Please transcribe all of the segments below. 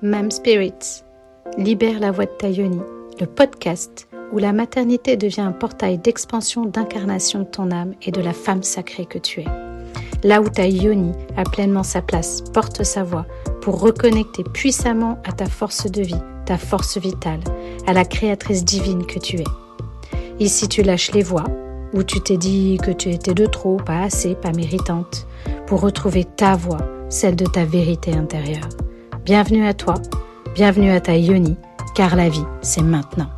Mam Spirits, libère la voix de ta yoni, le podcast où la maternité devient un portail d'expansion d'incarnation de ton âme et de la femme sacrée que tu es. Là où ta yoni a pleinement sa place, porte sa voix pour reconnecter puissamment à ta force de vie, ta force vitale, à la créatrice divine que tu es. Ici tu lâches les voix, où tu t'es dit que tu étais de trop, pas assez, pas méritante, pour retrouver ta voix, celle de ta vérité intérieure. Bienvenue à toi, bienvenue à ta yoni, car la vie, c'est maintenant.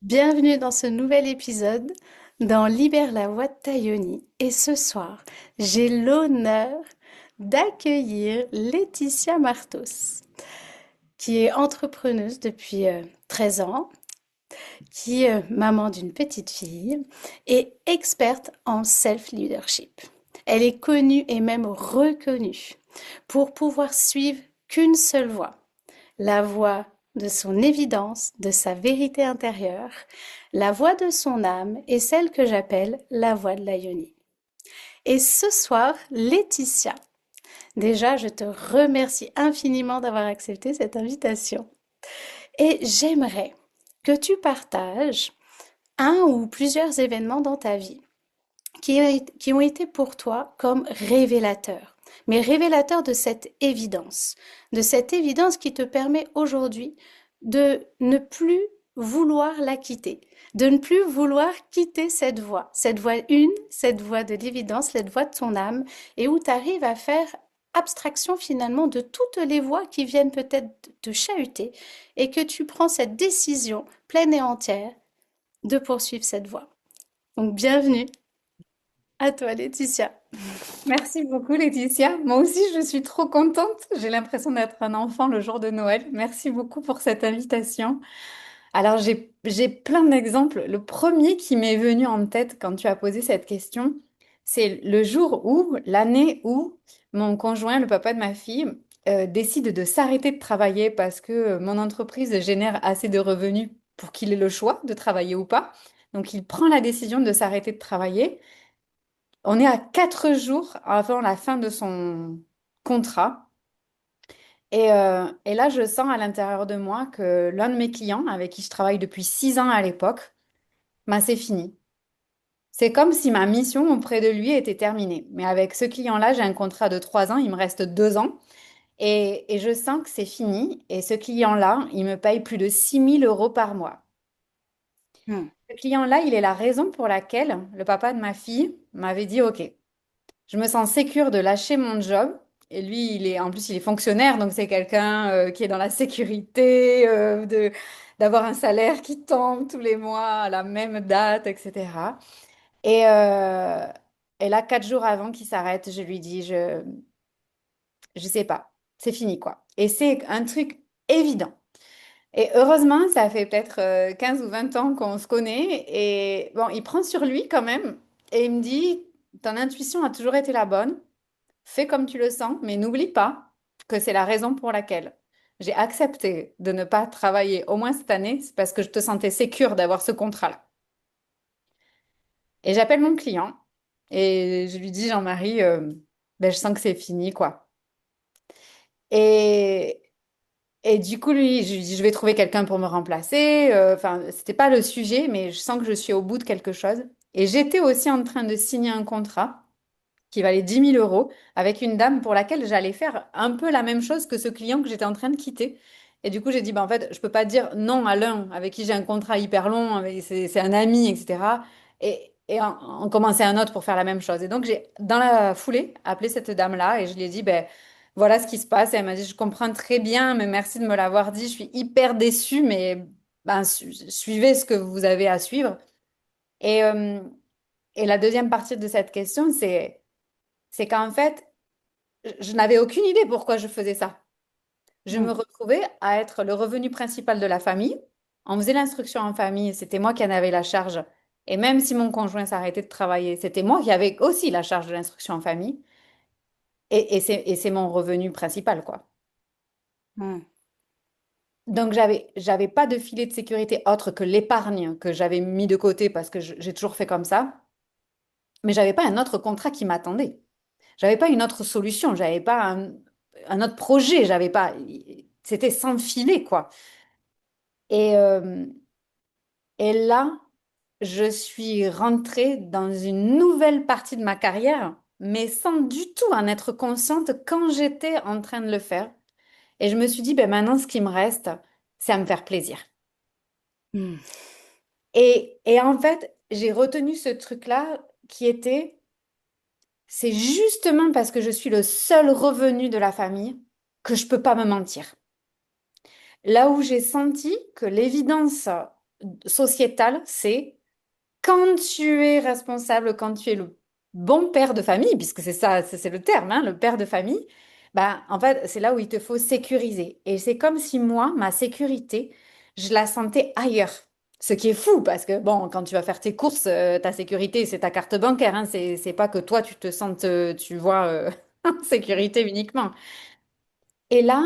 Bienvenue dans ce nouvel épisode dans Libère la voix de ta yoni. Et ce soir, j'ai l'honneur d'accueillir Laetitia Martos, qui est entrepreneuse depuis 13 ans, qui est maman d'une petite fille et experte en self-leadership. Elle est connue et même reconnue pour pouvoir suivre qu'une seule voie, la voie de son évidence, de sa vérité intérieure, la voie de son âme et celle que j'appelle la voie de la yoni. Et ce soir, Laetitia, déjà je te remercie infiniment d'avoir accepté cette invitation. Et j'aimerais que tu partages un ou plusieurs événements dans ta vie qui ont été pour toi comme révélateurs, mais révélateurs de cette évidence qui te permet aujourd'hui de ne plus vouloir la quitter, de ne plus vouloir quitter cette voie une, cette voie de l'évidence, cette voie de ton âme, et où tu arrives à faire abstraction finalement de toutes les voies qui viennent peut-être te chahuter, et que tu prends cette décision pleine et entière de poursuivre cette voie. Donc bienvenue à toi Laetitia. Merci beaucoup, Laetitia. Moi aussi, je suis trop contente. J'ai l'impression d'être un enfant le jour de Noël. Merci beaucoup pour cette invitation. Alors, j'ai plein d'exemples. Le premier qui m'est venu en tête quand tu as posé cette question, c'est le jour où, l'année où mon conjoint, le papa de ma fille, décide de s'arrêter de travailler parce que mon entreprise génère assez de revenus pour qu'il ait le choix de travailler ou pas. Donc, il prend la décision de s'arrêter de travailler. On est à 4 jours avant la fin de son contrat. Et là, je sens à l'intérieur de moi que l'un de mes clients, avec qui je travaille depuis 6 ans à l'époque, c'est fini. C'est comme si ma mission auprès de lui était terminée. Mais avec ce client-là, j'ai un contrat de 3 ans, il me reste 2 ans. Et je sens que c'est fini. Et ce client-là, il me paye plus de 6 000 € par mois. Hmm. Ce client-là, il est la raison pour laquelle le papa de ma fille m'avait dit, OK, je me sens sécure de lâcher mon job. Et lui, en plus, il est fonctionnaire, donc c'est quelqu'un qui est dans la sécurité, d'avoir un salaire qui tombe tous les mois à la même date, etc. Et, euh, et là, 4 jours avant qu'il s'arrête, je lui dis, je sais pas, c'est fini, quoi. Et c'est un truc évident. Et heureusement, ça fait peut-être 15 ou 20 ans qu'on se connaît. Et bon, il prend sur lui quand même. Et il me dit, ton intuition a toujours été la bonne. Fais comme tu le sens, mais n'oublie pas que c'est la raison pour laquelle j'ai accepté de ne pas travailler au moins cette année. C'est parce que je te sentais sécure d'avoir ce contrat-là. Et j'appelle mon client et je lui dis, Jean-Marie, ben, je sens que c'est fini, quoi. Et, Et du coup, lui, je lui dis, je vais trouver quelqu'un pour me remplacer. Enfin, c'était pas le sujet, mais je sens que je suis au bout de quelque chose. Et j'étais aussi en train de signer un contrat qui valait 10 000 € avec une dame pour laquelle j'allais faire un peu la même chose que ce client que j'étais en train de quitter. Et du coup, j'ai dit, bah, en fait, je peux pas dire non à l'un avec qui j'ai un contrat hyper long, c'est un ami, etc. Et en commencer un autre pour faire la même chose. Et donc, j'ai, dans la foulée, appelé cette dame-là et je lui ai dit, ben, voilà ce qui se passe. Et elle m'a dit, je comprends très bien, mais merci de me l'avoir dit. Je suis hyper déçue, mais ben, suivez ce que vous avez à suivre. Et, euh, et la deuxième partie de cette question, c'est qu'en fait, je n'avais aucune idée pourquoi je faisais ça. Je me Hmm. retrouvais à être le revenu principal de la famille. On faisait l'instruction en famille, c'était moi qui en avais la charge. Et même si mon conjoint s'arrêtait de travailler, c'était moi qui avais aussi la charge de l'instruction en famille. Et c'est mon revenu principal, quoi. Hmm. Donc, j'avais pas de filet de sécurité autre que l'épargne que j'avais mis de côté parce que j'ai toujours fait comme ça. Mais j'avais pas un autre contrat qui m'attendait. j'avais pas une autre solution, j'avais pas un autre projet, j'avais pas, c'était sans filet, quoi. Et, euh, et là, je suis rentrée dans une nouvelle partie de ma carrière, mais sans du tout en être consciente quand j'étais en train de le faire. Et je me suis dit, ben maintenant, ce qui me reste, c'est à me faire plaisir. Hmm. Et en fait, j'ai retenu ce truc-là qui était, c'est justement parce que je suis le seul revenu de la famille que je peux pas me mentir. Là où j'ai senti que l'évidence sociétale, c'est quand tu es responsable, quand tu es le bon père de famille, puisque c'est ça, c'est le terme, hein, le père de famille, bah, en fait, c'est là où il te faut sécuriser. Et c'est comme si moi, ma sécurité, je la sentais ailleurs. Ce qui est fou, parce que bon, quand tu vas faire tes courses, ta sécurité, c'est ta carte bancaire, hein, c'est pas que toi, tu te sentes, tu vois, en sécurité uniquement. Et là,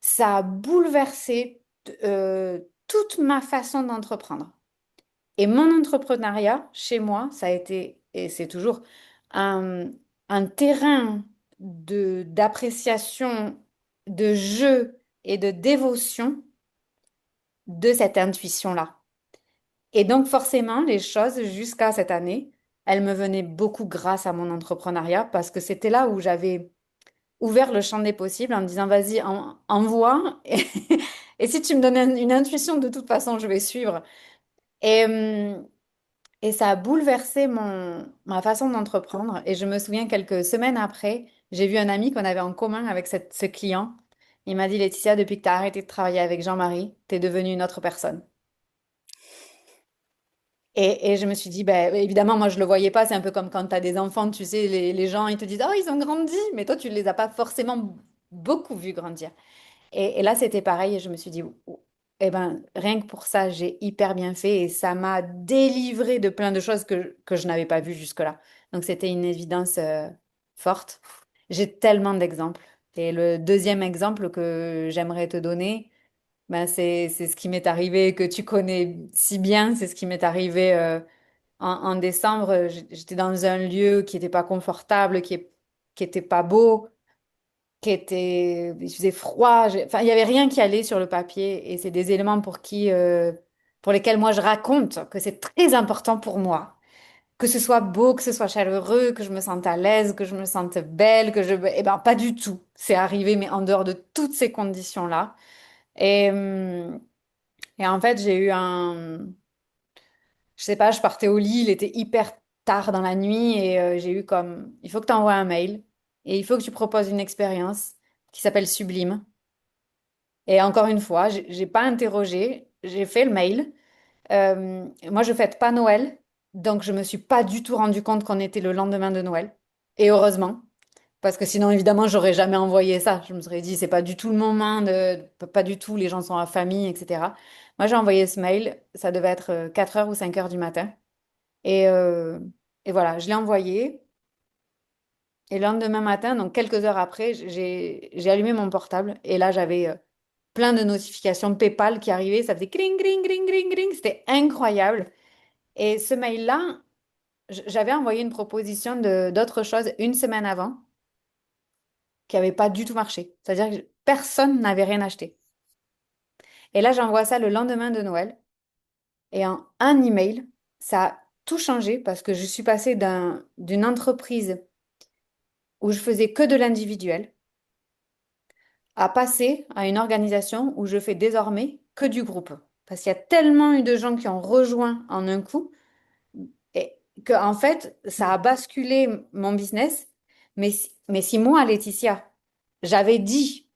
ça a bouleversé toute ma façon d'entreprendre. Et mon entrepreneuriat, chez moi, ça a été, et c'est toujours, un, un terrain d'appréciation, de jeu et de dévotion de cette intuition-là. Et donc, forcément, les choses, jusqu'à cette année, elles me venaient beaucoup grâce à mon entrepreneuriat parce que c'était là où j'avais ouvert le champ des possibles en me disant, vas-y, envoie. Et si tu me donnes une intuition, de toute façon, je vais suivre. Et, hum, Et ça a bouleversé ma façon d'entreprendre. Et je me souviens, quelques semaines après, j'ai vu un ami qu'on avait en commun avec ce client. Il m'a dit, Laetitia, depuis que tu as arrêté de travailler avec Jean-Marie, tu es devenue une autre personne. Et je me suis dit, ben, évidemment, moi, je le voyais pas. C'est un peu comme quand tu as des enfants, tu sais, les gens, ils te disent, oh, ils ont grandi. Mais toi, tu ne les as pas forcément beaucoup vus grandir. Et là, c'était pareil, et je me suis dit, eh ben, rien que pour ça, j'ai hyper bien fait, et ça m'a délivré de plein de choses que je n'avais pas vues jusque-là. Donc, c'était une évidence forte. J'ai tellement d'exemples. Et le deuxième exemple que j'aimerais te donner, ben, c'est ce qui m'est arrivé, que tu connais si bien, c'est ce qui m'est arrivé en décembre. J'étais dans un lieu qui n'était pas confortable, qui était pas beau, il faisait froid, enfin, il n'y avait rien qui allait sur le papier, et c'est des éléments pour lesquels moi je raconte que c'est très important pour moi. Que ce soit beau, que ce soit chaleureux, que je me sente à l'aise, que je me sente belle, eh ben, pas du tout. C'est arrivé, mais en dehors de toutes ces conditions-là. Et, hum, et en fait, je sais pas, je partais au lit, il était hyper tard dans la nuit, et j'ai eu comme, il faut que tu envoies un mail et il faut que tu proposes une expérience qui s'appelle Sublime. Et encore une fois, j'ai pas interrogé, j'ai fait le mail. Moi, je fête pas Noël, donc je me suis pas du tout rendu compte qu'on était le lendemain de Noël. Et heureusement, parce que sinon, évidemment, j'aurais jamais envoyé ça. Je me serais dit, c'est pas du tout le moment, pas du tout, les gens sont à famille, etc. Moi, j'ai envoyé ce mail, ça devait être 4 heures ou 5 heures du matin. Et, euh, et voilà, je l'ai envoyé. Et le lendemain matin, donc quelques heures après, j'ai allumé mon portable, et là, j'avais plein de notifications PayPal qui arrivaient. Ça faisait cring, cring, cring, cring, cring. C'était incroyable. Et ce mail-là, j'avais envoyé une proposition d'autre chose une semaine avant qui n'avait pas du tout marché. C'est-à-dire que personne n'avait rien acheté. Et là, j'envoie ça le lendemain de Noël. Et en un email, ça a tout changé parce que je suis passée d'une entreprise où je faisais que de l'individuel à passer à une organisation où je fais désormais que du groupe. Parce qu'il y a tellement eu de gens qui ont rejoint en un coup, et que, en fait, ça a basculé mon business. Mais si moi, Laetitia, j'avais dit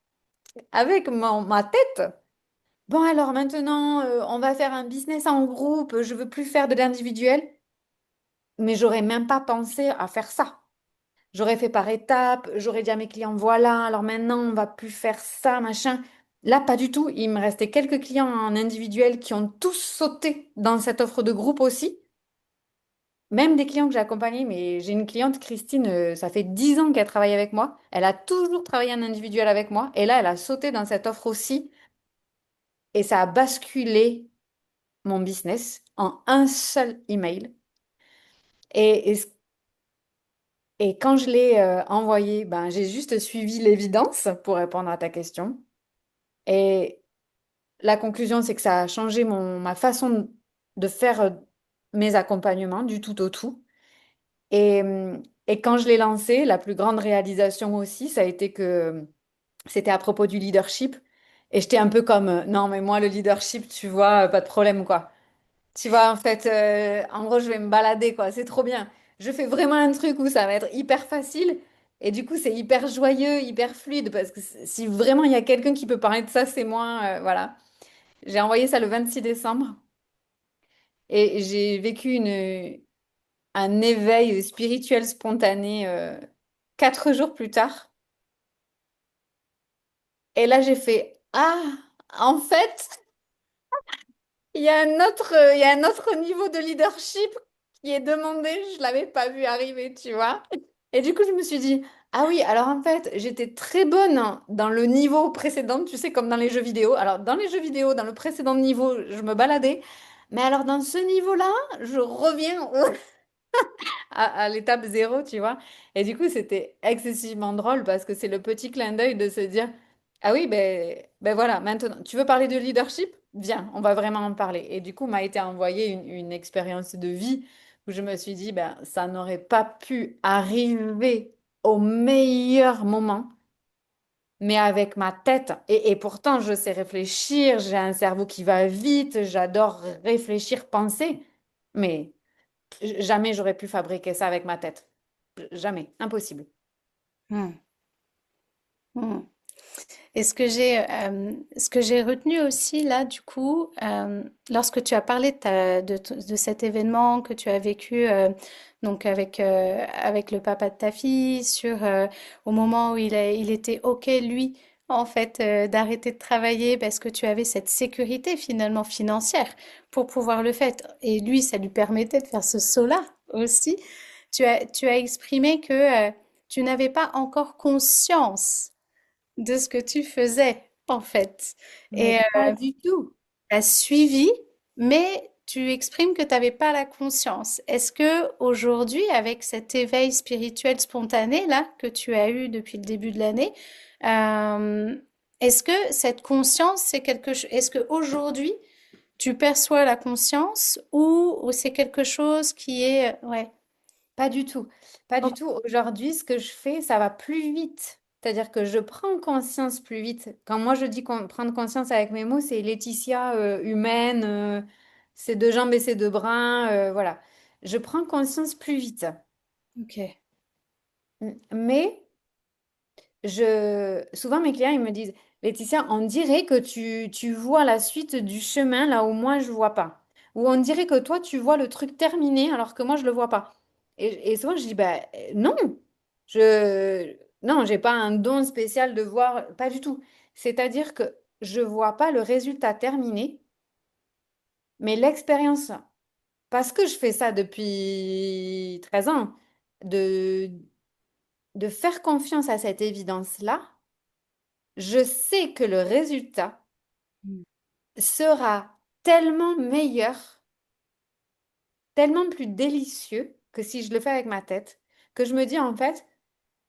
avec ma tête, bon alors maintenant, on va faire un business en groupe, je veux plus faire de l'individuel, mais j'aurais même pas pensé à faire ça. J'aurais fait par étapes, j'aurais dit à mes clients, voilà, alors maintenant, on va plus faire ça, machin. Là, pas du tout. Il me restait quelques clients en individuel qui ont tous sauté dans cette offre de groupe aussi. Même des clients que j'ai accompagnés, mais j'ai une cliente, Christine, ça fait 10 ans qu'elle travaille avec moi. Elle a toujours travaillé en individuel avec moi. Et là, elle a sauté dans cette offre aussi. Et ça a basculé mon business en un seul email. Et Et quand je l'ai envoyé, ben, j'ai juste suivi l'évidence pour répondre à ta question. Et la conclusion, c'est que ça a changé ma façon de faire mes accompagnements du tout au tout. Et quand je l'ai lancé, la plus grande réalisation aussi, ça a été que c'était à propos du leadership. Et j'étais un peu comme, non, mais moi, le leadership, tu vois, pas de problème, quoi. Tu vois, en fait, en gros, je vais me balader, quoi. C'est trop bien. Je fais vraiment un truc où ça va être hyper facile. Et du coup, c'est hyper joyeux, hyper fluide. Parce que si vraiment il y a quelqu'un qui peut parler de ça, c'est moi. Voilà. J'ai envoyé ça le 26 décembre. Et j'ai vécu un éveil spirituel spontané 4 jours plus tard. Et là, j'ai fait, ah, en fait. Il y a un autre niveau de leadership qui est demandé, je l'avais pas vu arriver, tu vois. Et du coup, je me suis dit, ah oui, alors en fait, j'étais très bonne dans le niveau précédent, tu sais, comme dans les jeux vidéo. Alors, dans les jeux vidéo, dans le précédent niveau, je me baladais. Mais alors, dans ce niveau-là, je reviens à l'étape zéro, tu vois. Et du coup, c'était excessivement drôle parce que c'est le petit clin d'œil de se dire, ah oui, ben voilà, maintenant, tu veux parler de leadership? Viens, on va vraiment en parler. Et du coup, m'a été envoyée une expérience de vie où je me suis dit, ben, ça n'aurait pas pu arriver au meilleur moment, mais avec ma tête. Et pourtant, je sais réfléchir, j'ai un cerveau qui va vite, j'adore réfléchir, penser. Mais jamais j'aurais pu fabriquer ça avec ma tête. Jamais. Impossible. Hmm. Hmm. Et ce que j'ai retenu aussi là, du coup, lorsque tu as parlé de cet événement que tu as vécu donc avec le papa de ta fille, au moment où il était OK, lui, en fait, d'arrêter de travailler parce que tu avais cette sécurité finalement financière pour pouvoir le faire. Et lui, ça lui permettait de faire ce saut-là aussi. Tu as exprimé que tu n'avais pas encore conscience de ce que tu faisais, en fait. Mais Et pas du tout. tu as suivi, mais tu exprimes que tu n'avais pas la conscience. Est-ce que aujourd'hui, avec cet éveil spirituel spontané là que tu as eu depuis le début de l'année, euh, est-ce que cette conscience, c'est quelque chose, est-ce que aujourd'hui tu perçois la conscience ou c'est quelque chose qui est, ouais. Pas du tout. Pas du tout. Aujourd'hui, ce que je fais, ça va plus vite. C'est-à-dire que je prends conscience plus vite. Quand moi je dis prendre conscience avec mes mots, c'est Laetitia humaine, ses deux jambes et ses deux bras, voilà. Je prends conscience plus vite. Ok. Mais souvent mes clients, ils me disent, Laetitia, on dirait que tu vois la suite du chemin là où moi je vois pas. Ou on dirait que toi tu vois le truc terminé alors que moi je le vois pas. Et souvent je dis, bah non, non, j'ai pas un don spécial de voir, pas du tout. C'est-à-dire que je vois pas le résultat terminé, mais l'expérience, parce que je fais ça depuis 13 ans, de, de faire confiance à cette évidence-là. Je sais que le résultat sera tellement meilleur, tellement plus délicieux que si je le fais avec ma tête, que je me dis en fait,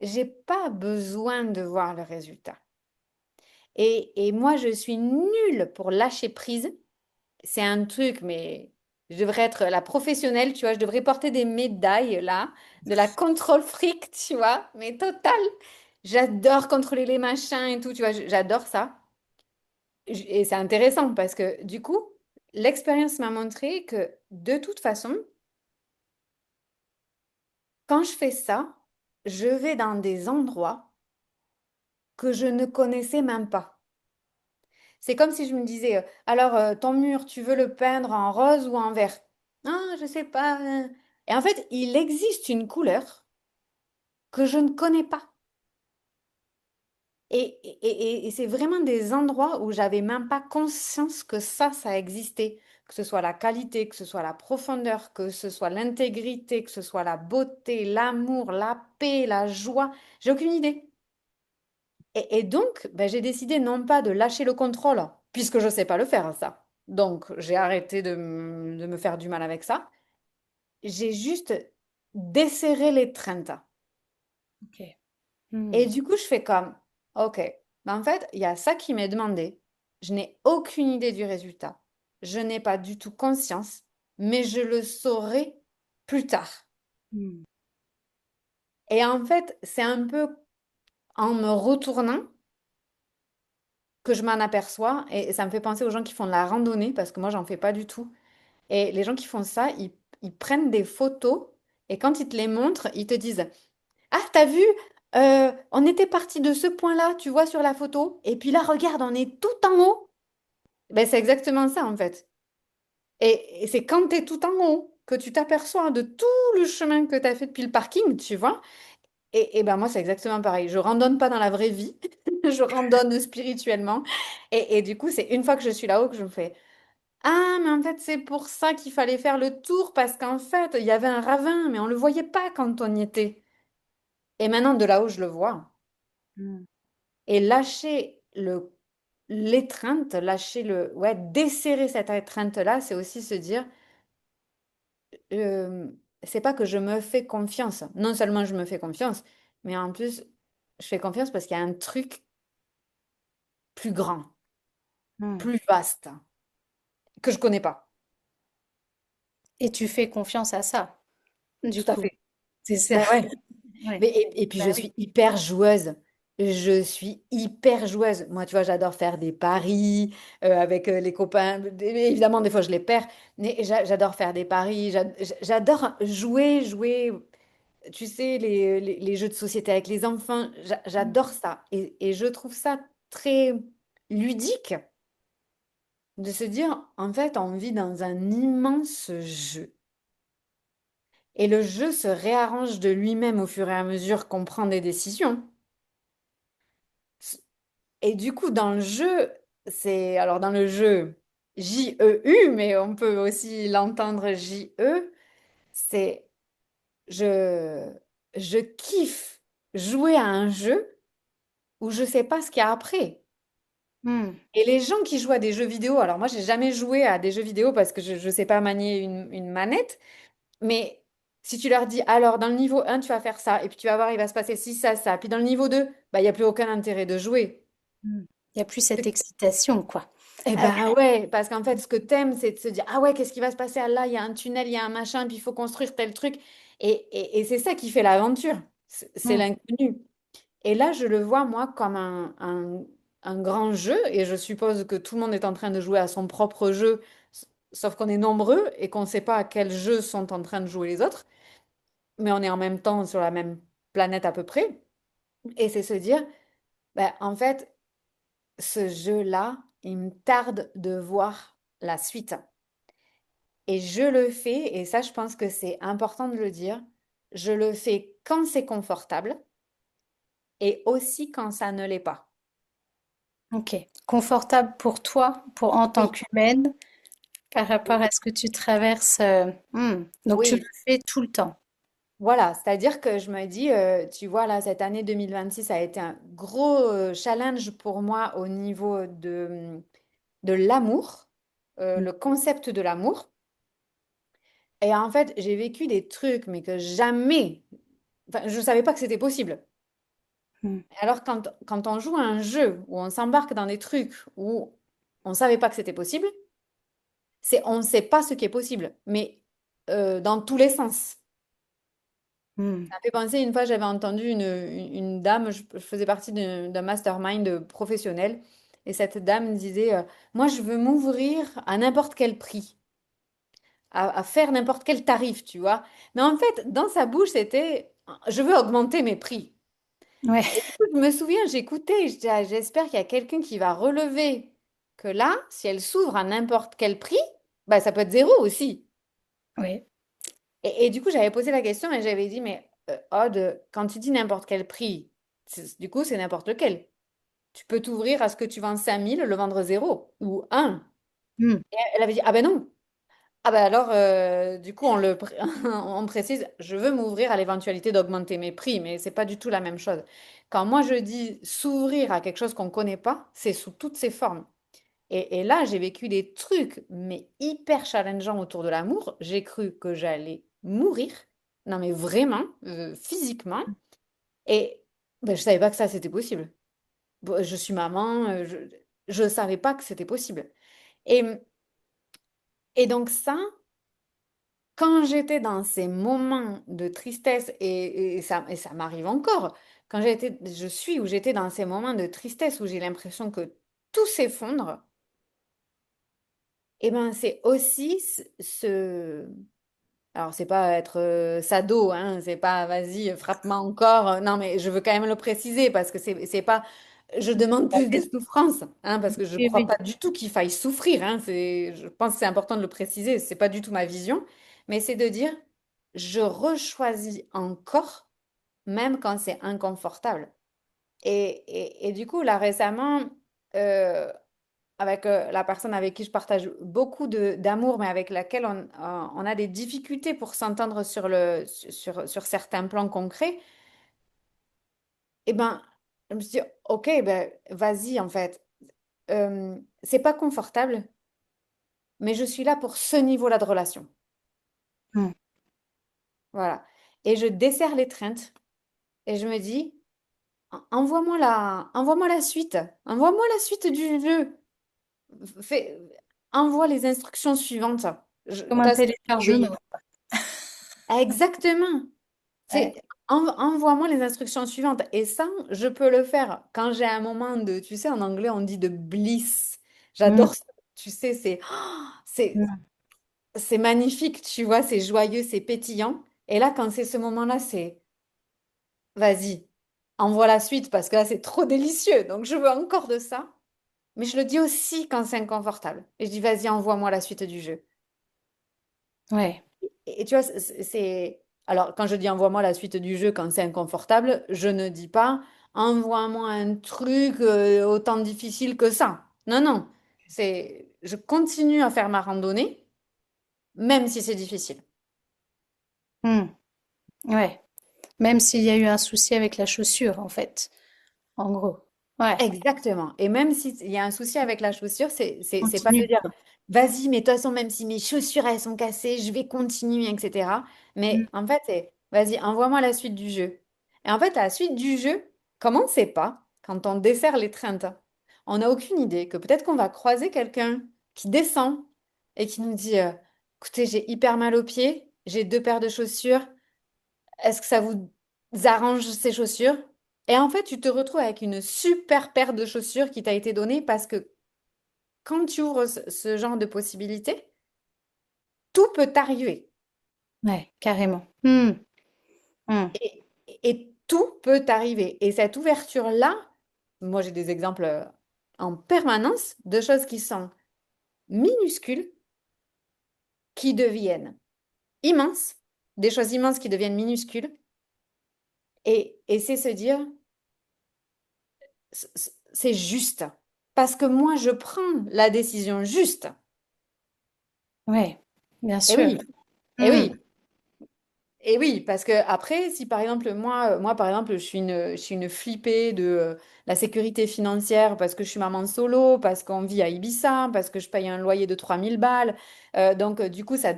j'ai pas besoin de voir le résultat. Et moi, je suis nulle pour lâcher prise. C'est un truc, mais je devrais être la professionnelle, tu vois, je devrais porter des médailles là, de la contrôle fric, tu vois, mais total. J'adore contrôler les machins et tout, tu vois, j'adore ça. Et c'est intéressant parce que du coup, l'expérience m'a montré que de toute façon, quand je fais ça, je vais dans des endroits que je ne connaissais même pas. C'est comme si je me disais, alors ton mur, tu veux le peindre en rose ou en vert? Ah, je sais pas. Et en fait, il existe une couleur que je ne connais pas. Et c'est vraiment des endroits où j'avais même pas conscience que ça existait. Que ce soit la qualité, que ce soit la profondeur, que ce soit l'intégrité, que ce soit la beauté, l'amour, la paix, la joie. J'ai aucune idée. Et donc, ben, j'ai décidé non pas de lâcher le contrôle, puisque je ne sais pas le faire, ça. Donc, j'ai arrêté de me faire du mal avec ça. J'ai juste desserré l'étreinte. Ok. Et Hmm. du coup, je fais comme, ok, mais en fait, il y a ça qui m'est demandé. Je n'ai aucune idée du résultat. Je n'ai pas du tout conscience, mais je le saurai plus tard. Hmm. Et en fait, c'est un peu en me retournant que je m'en aperçois. Et ça me fait penser aux gens qui font de la randonnée, parce que moi, j'en fais pas du tout. Et les gens qui font ça, ils prennent des photos et quand ils te les montrent, ils te disent, ah, t'as vu, on était parti de ce point-là, tu vois, sur la photo. Et puis là, regarde, on est tout en haut. Ben, c'est exactement ça, en fait. Et c'est quand tu es tout en haut que tu t'aperçois de tout le chemin que tu as fait depuis le parking, tu vois. Et ben moi, c'est exactement pareil. Je randonne pas dans la vraie vie, je randonne spirituellement. Et du coup, c'est une fois que je suis là-haut que je me fais, ah, mais en fait, c'est pour ça qu'il fallait faire le tour, parce qu'en fait, il y avait un ravin, mais on le voyait pas quand on y était. Et maintenant, de là-haut, je le vois. Hmm. Et lâcher l'étreinte, ouais, desserrer cette étreinte-là, c'est aussi se dire, euh, c'est pas que je me fais confiance. Non seulement je me fais confiance, mais en plus, je fais confiance parce qu'il y a un truc plus grand, Hmm. plus vaste, que je connais pas. Et tu fais confiance à ça, du Tout à coup. fait. C'est ça. Ben ouais. Ouais. Mais, et puis Bah je oui. suis hyper joueuse. Je suis hyper joueuse. Moi, tu vois, j'adore faire des paris avec les copains. Évidemment, des fois, je les perds. Mais j'adore faire des paris. J'adore jouer. Tu sais, les jeux de société avec les enfants. Hmm. J'adore ça. Et je trouve ça très ludique de se dire, en fait, on vit dans un immense jeu. Et le jeu se réarrange de lui-même au fur et à mesure qu'on prend des décisions. Et du coup, dans le jeu, alors dans le jeu J-E-U, mais on peut aussi l'entendre J-E, c'est je, je kiffe jouer à un jeu où je sais pas ce qu'il y a après. Hmm. Et les gens qui jouent à des jeux vidéo, alors moi, j'ai jamais joué à des jeux vidéo parce que je ne sais pas manier une manette, mais si tu leur dis, alors dans le niveau 1, tu vas faire ça, et puis tu vas voir, il va se passer ci, ça, puis dans le niveau 2, bah, il n'y a plus aucun intérêt de jouer. Hmm. Il n'y a plus cette excitation, quoi. Eh Ah ben ouais, parce qu'en fait, ce que t'aimes, c'est de se dire, ah ouais, qu'est-ce qui va se passer? Ah là, il y a un tunnel, il y a un machin, puis il faut construire tel truc. Et c'est ça qui fait l'aventure. C'est oui. l'inconnu. Et là, je le vois, moi, comme un grand jeu, et je suppose que tout le monde est en train de jouer à son propre jeu, sauf qu'on est nombreux et qu'on ne sait pas à quel jeu sont en train de jouer les autres, mais on est en même temps sur la même planète à peu près. Et c'est se dire, ben, en fait, ce jeu-là, il me tarde de voir la suite. Et je le fais, et ça, je pense que c'est important de le dire, je le fais quand c'est confortable et aussi quand ça ne l'est pas. Ok. Confortable pour toi, pour en tant Oui, qu'humaine, par rapport oui, à ce que tu traverses. Donc tu le oui. fais tout le temps. Voilà, c'est-à-dire que je me dis, tu vois, là, cette année 2026 a été un gros challenge pour moi au niveau de l'amour, Mm. le concept de l'amour. Et en fait, j'ai vécu des trucs, mais que jamais, enfin, je ne savais pas que c'était possible. Mm. Alors, quand on joue à un jeu où on s'embarque dans des trucs où on ne savait pas que c'était possible, on ne sait pas ce qui est possible, mais dans tous les sens. Mm. Ça m'a fait penser, une fois, j'avais entendu une dame, je faisais partie d'un mastermind professionnel, et cette dame disait, moi, je veux m'ouvrir à n'importe quel prix, à faire n'importe quel tarif, tu vois. Mais en fait, dans sa bouche, c'était, je veux augmenter mes prix. Ouais. Et du coup, je me souviens, j'écoutais, je disais, ah, j'espère qu'il y a quelqu'un qui va relever que là, si elle s'ouvre à n'importe quel prix, bah, ça peut être zéro aussi. Ouais. Et du coup, j'avais posé la question et j'avais dit, mais Aude, quand tu dis n'importe quel prix, du coup, c'est n'importe lequel. Tu peux t'ouvrir à ce que tu vends 5 000, le vendre zéro ou un. Mm. Et elle avait dit, ah ben non. Ah ben alors, du coup, on précise, je veux m'ouvrir à l'éventualité d'augmenter mes prix, mais c'est pas du tout la même chose. Quand moi je dis s'ouvrir à quelque chose qu'on ne connaît pas, c'est sous toutes ses formes. Et là, j'ai vécu des trucs, mais hyper challengeants autour de l'amour. J'ai cru que j'allais mourir. Non, mais vraiment, physiquement. Et ben, je savais pas que ça, c'était possible. Bon, je suis maman, je savais pas que c'était possible. Et, et donc ça, quand j'étais dans ces moments de tristesse, et ça m'arrive encore, quand je suis où j'étais dans ces moments de tristesse où j'ai l'impression que tout s'effondre, et ben c'est aussi alors c'est pas être sado, hein, c'est pas vas-y, frappe-moi encore. Non, mais je veux quand même le préciser parce que c'est pas. Je demande plus de souffrance, hein, parce que je Oui, crois oui. pas du tout qu'il faille souffrir. Hein, je pense que c'est important de le préciser. C'est pas du tout ma vision, mais c'est de dire je rechoisis encore, même quand c'est inconfortable. Et du coup, là récemment, euh, avec la personne avec qui je partage beaucoup d'amour, mais avec laquelle on a des difficultés pour s'entendre sur certains plans concrets, et ben, je me suis dit, ok, ben, vas-y, en fait. C'est pas confortable, mais je suis là pour ce niveau-là de relation. Mm. Voilà. Et je desserre l'étreinte et je me dis, envoie-moi la suite. Envoie-moi la suite du jeu. Fais, envoie les instructions suivantes. Comme un T'as ce qu'il faut obéir. téléchargement. Exactement. Ouais. C'est envoie-moi les instructions suivantes. Et ça, je peux le faire quand j'ai un moment de, tu sais, en anglais, on dit de bliss. Mm. J'adore ça. Tu sais, c'est, Mm. c'est magnifique, tu vois, c'est joyeux, c'est pétillant. Et là, quand c'est ce moment-là, c'est, vas-y, envoie la suite parce que là, c'est trop délicieux. Donc, je veux encore de ça. Mais je le dis aussi quand c'est inconfortable. Et je dis, vas-y, envoie-moi la suite du jeu. Ouais. Et tu vois, Alors, quand je dis envoie-moi la suite du jeu quand c'est inconfortable, je ne dis pas envoie-moi un truc autant difficile que ça. Non, non. Je continue à faire ma randonnée, même si c'est difficile. Mm. Ouais. Même s'il y a eu un souci avec la chaussure, en fait. En gros. Ouais. Exactement. Et même s'il y a un souci avec la chaussure, c'est pas de Continue. dire vas-y, mais de toute façon, même si mes chaussures elles sont cassées, je vais continuer, etc. Mm. Mais en fait, c'est vas-y, envoie-moi la suite du jeu. Et en fait, la suite du jeu, comme on ne sait pas, quand on dessert l'étreinte, on n'a aucune idée que peut-être qu'on va croiser quelqu'un qui descend et qui nous dit écoutez, j'ai hyper mal aux pieds, j'ai deux paires de chaussures. Est-ce que ça vous arrange ces chaussures? Et en fait, tu te retrouves avec une super paire de chaussures qui t'a été donnée parce que quand tu ouvres ce genre de possibilités, tout peut t'arriver. Ouais, carrément. Mm. Mm. Et tout peut t'arriver. Et cette ouverture-là, moi j'ai des exemples en permanence de choses qui sont minuscules, qui deviennent immenses, des choses immenses qui deviennent minuscules. Et c'est se dire, c'est juste. Parce que moi, je prends la décision juste. Ouais, bien Et sûr. oui, et Mm. oui, et oui, parce que après, si par exemple, moi par exemple, je suis une flippée de la sécurité financière parce que je suis maman solo, parce qu'on vit à Ibiza, parce que je paye un loyer de 3000 balles. Donc, du coup, ça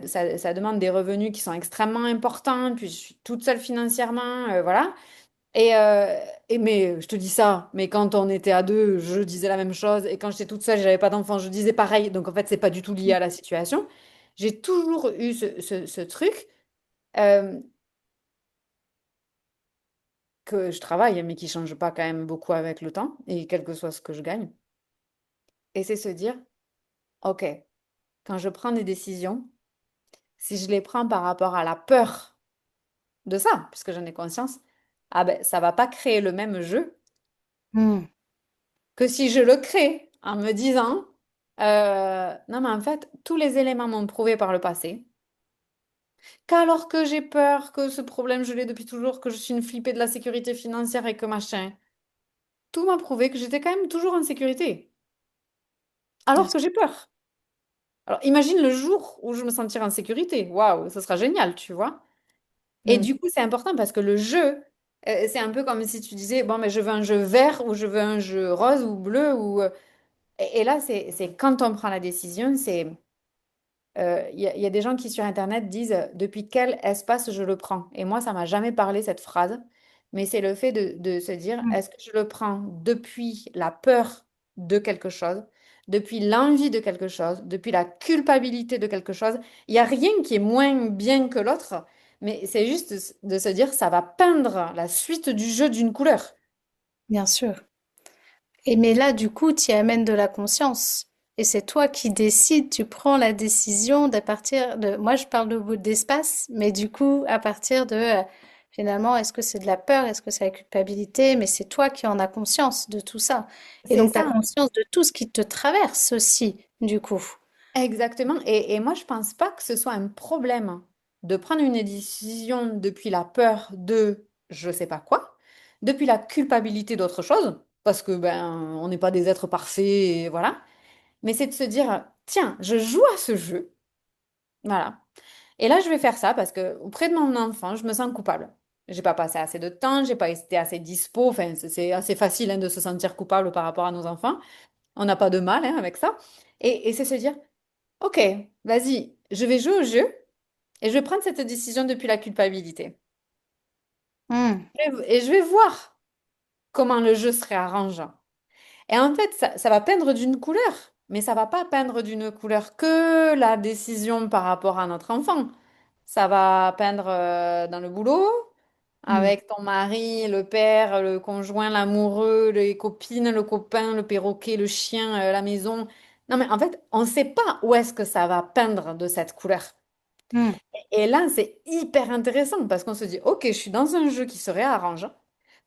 demande des revenus qui sont extrêmement importants. Puis, je suis toute seule financièrement, voilà. Et, euh, mais je te dis ça, mais quand on était à deux, je disais la même chose. Et quand j'étais toute seule, j'avais pas d'enfant, je disais pareil. Donc en fait, c'est pas du tout lié à la situation. J'ai toujours eu ce truc euh, que je travaille, mais qui change pas quand même beaucoup avec le temps, et quel que soit ce que je gagne. Et c'est se dire, OK, quand je prends des décisions, si je les prends par rapport à la peur de ça, puisque j'en ai conscience, ah ben, ça va pas créer le même jeu Mm. que si je le crée en me disant, non mais en fait, tous les éléments m'ont prouvé par le passé qu'alors que j'ai peur, que ce problème je l'ai depuis toujours, que je suis une flippée de la sécurité financière et que machin, tout m'a prouvé que j'étais quand même toujours en sécurité, Bien alors sûr. que j'ai peur. Alors imagine le jour où je me sentirai en sécurité, waouh, ce sera génial, tu vois. Et Mm. du coup, c'est important parce que le jeu, c'est un peu comme si tu disais, bon, mais je veux un jeu vert ou je veux un jeu rose ou bleu et là, c'est quand on prend la décision, il y a des gens qui sur Internet disent depuis quel espace je le prends. Et moi, ça m'a jamais parlé cette phrase. mais c'est le fait de se dire, Mm. est-ce que je le prends depuis la peur de quelque chose, depuis l'envie de quelque chose, depuis la culpabilité de quelque chose? Il n'y a rien qui est moins bien que l'autre, mais c'est juste de se dire, ça va peindre la suite du jeu d'une couleur. Bien sûr. Et mais là, du coup, tu y amènes de la conscience. Et c'est toi qui décides, tu prends la décision d'à partir de... Moi, je parle de bout d'espace, mais du coup, à partir de... finalement, est-ce que c'est de la peur, est-ce que c'est la culpabilité? Mais c'est toi qui en as conscience de tout ça. Et C'est donc, tu as ça. conscience de tout ce qui te traverse aussi, du coup. Exactement. Et moi, je pense pas que ce soit un problème de prendre une décision depuis la peur de je sais pas quoi, depuis la culpabilité d'autre chose, parce que ben on n'est pas des êtres parfaits, et voilà. Mais c'est de se dire, tiens, je joue à ce jeu, voilà. Et là, je vais faire ça parce que auprès de mon enfant, je me sens coupable. J'ai pas passé assez de temps, j'ai pas été assez dispo. Enfin, c'est assez facile hein, de se sentir coupable par rapport à nos enfants. On n'a pas de mal hein, avec ça. Et c'est se dire, ok, vas-y, je vais jouer au jeu et je vais prendre cette décision depuis la culpabilité. Hmm. Et je vais voir comment le jeu se réarrange. Et en fait, ça va peindre d'une couleur, mais ça va pas peindre d'une couleur que la décision par rapport à notre enfant. Ça va peindre dans le boulot, Hmm. avec ton mari, le père, le conjoint, l'amoureux, les copines, le copain, le perroquet, le chien, la maison. Non, mais en fait, on ne sait pas où est-ce que ça va peindre de cette couleur. Hmm. Et là, c'est hyper intéressant parce qu'on se dit, OK, je suis dans un jeu qui se réarrange.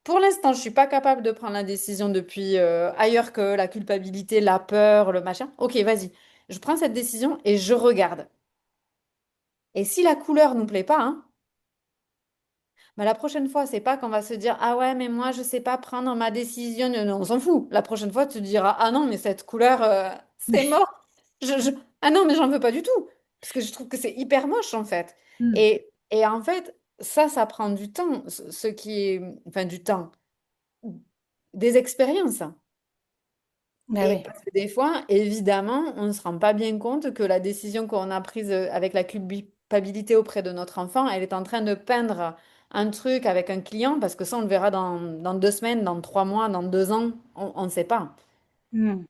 Pour l'instant, je suis pas capable de prendre la décision depuis ailleurs que la culpabilité, la peur, le machin. OK, vas-y. Je prends cette décision et je regarde. Et si la couleur nous plaît pas, hein, bah, la prochaine fois, c'est pas qu'on va se dire, ah ouais, mais moi, je sais pas prendre ma décision. Non, non, on s'en fout. La prochaine fois, tu te diras, ah non, mais cette couleur, c'est mort. Ah non, mais j'en veux pas du tout. Parce que je trouve que c'est hyper moche, en fait. Hmm. Et en fait, ça prend du temps, ce qui est, enfin, du temps, des expériences. Ben Et oui. parce que des fois, évidemment, on ne se rend pas bien compte que la décision qu'on a prise avec la culpabilité auprès de notre enfant, elle est en train de peindre un truc avec un client, parce que ça, on le verra dans 2 semaines, dans 3 mois, dans 2 ans, on ne sait pas. Hmm.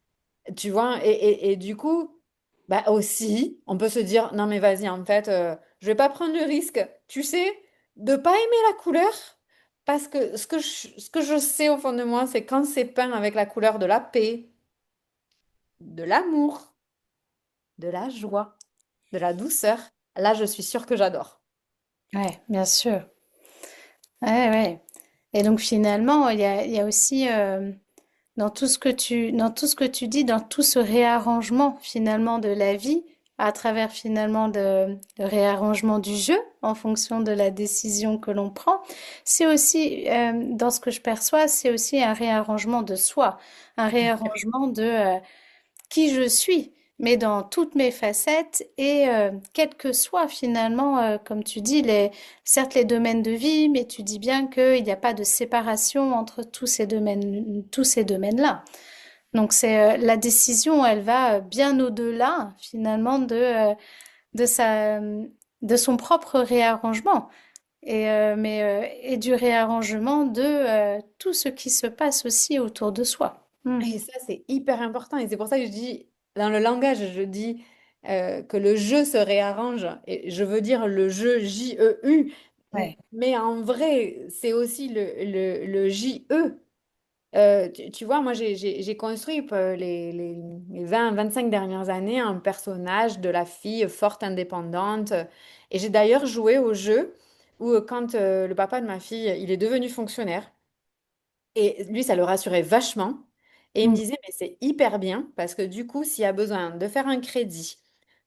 Tu vois, et du coup, bah aussi, on peut se dire, non mais vas-y, en fait, je vais pas prendre le risque, tu sais, de pas aimer la couleur, parce que ce que je sais au fond de moi, c'est quand c'est peint avec la couleur de la paix, de l'amour, de la joie, de la douceur, là, je suis sûre que j'adore. Ouais, bien sûr. Ouais, ouais. Et donc finalement, il y a aussi dans tout ce que dans tout ce que tu dis, dans tout ce réarrangement finalement de la vie, à travers finalement le réarrangement du jeu en fonction de la décision que l'on prend, c'est aussi, dans ce que je perçois, c'est aussi un réarrangement de soi, un réarrangement de qui je suis, mais dans toutes mes facettes et quels que soient finalement, comme tu dis, certes les domaines de vie, mais tu dis bien qu'il n'y a pas de séparation entre tous ces domaines-là. Donc c'est la décision, elle va bien au-delà finalement de de son propre réarrangement et du réarrangement de tout ce qui se passe aussi autour de soi. Hmm. Et ça, c'est hyper important. Et c'est pour ça que je dis, dans le langage, je dis que le jeu se réarrange. Et je veux dire le jeu J-E-U. Ouais. Mais en vrai, c'est aussi le J-E. Tu vois, moi, j'ai construit les 20-25 dernières années un personnage de la fille forte, indépendante. Et j'ai d'ailleurs joué au jeu où, quand le papa de ma fille, il est devenu fonctionnaire, et lui, ça le rassurait vachement. Et il me Hmm. disait, mais c'est hyper bien parce que du coup, s'il y a besoin de faire un crédit,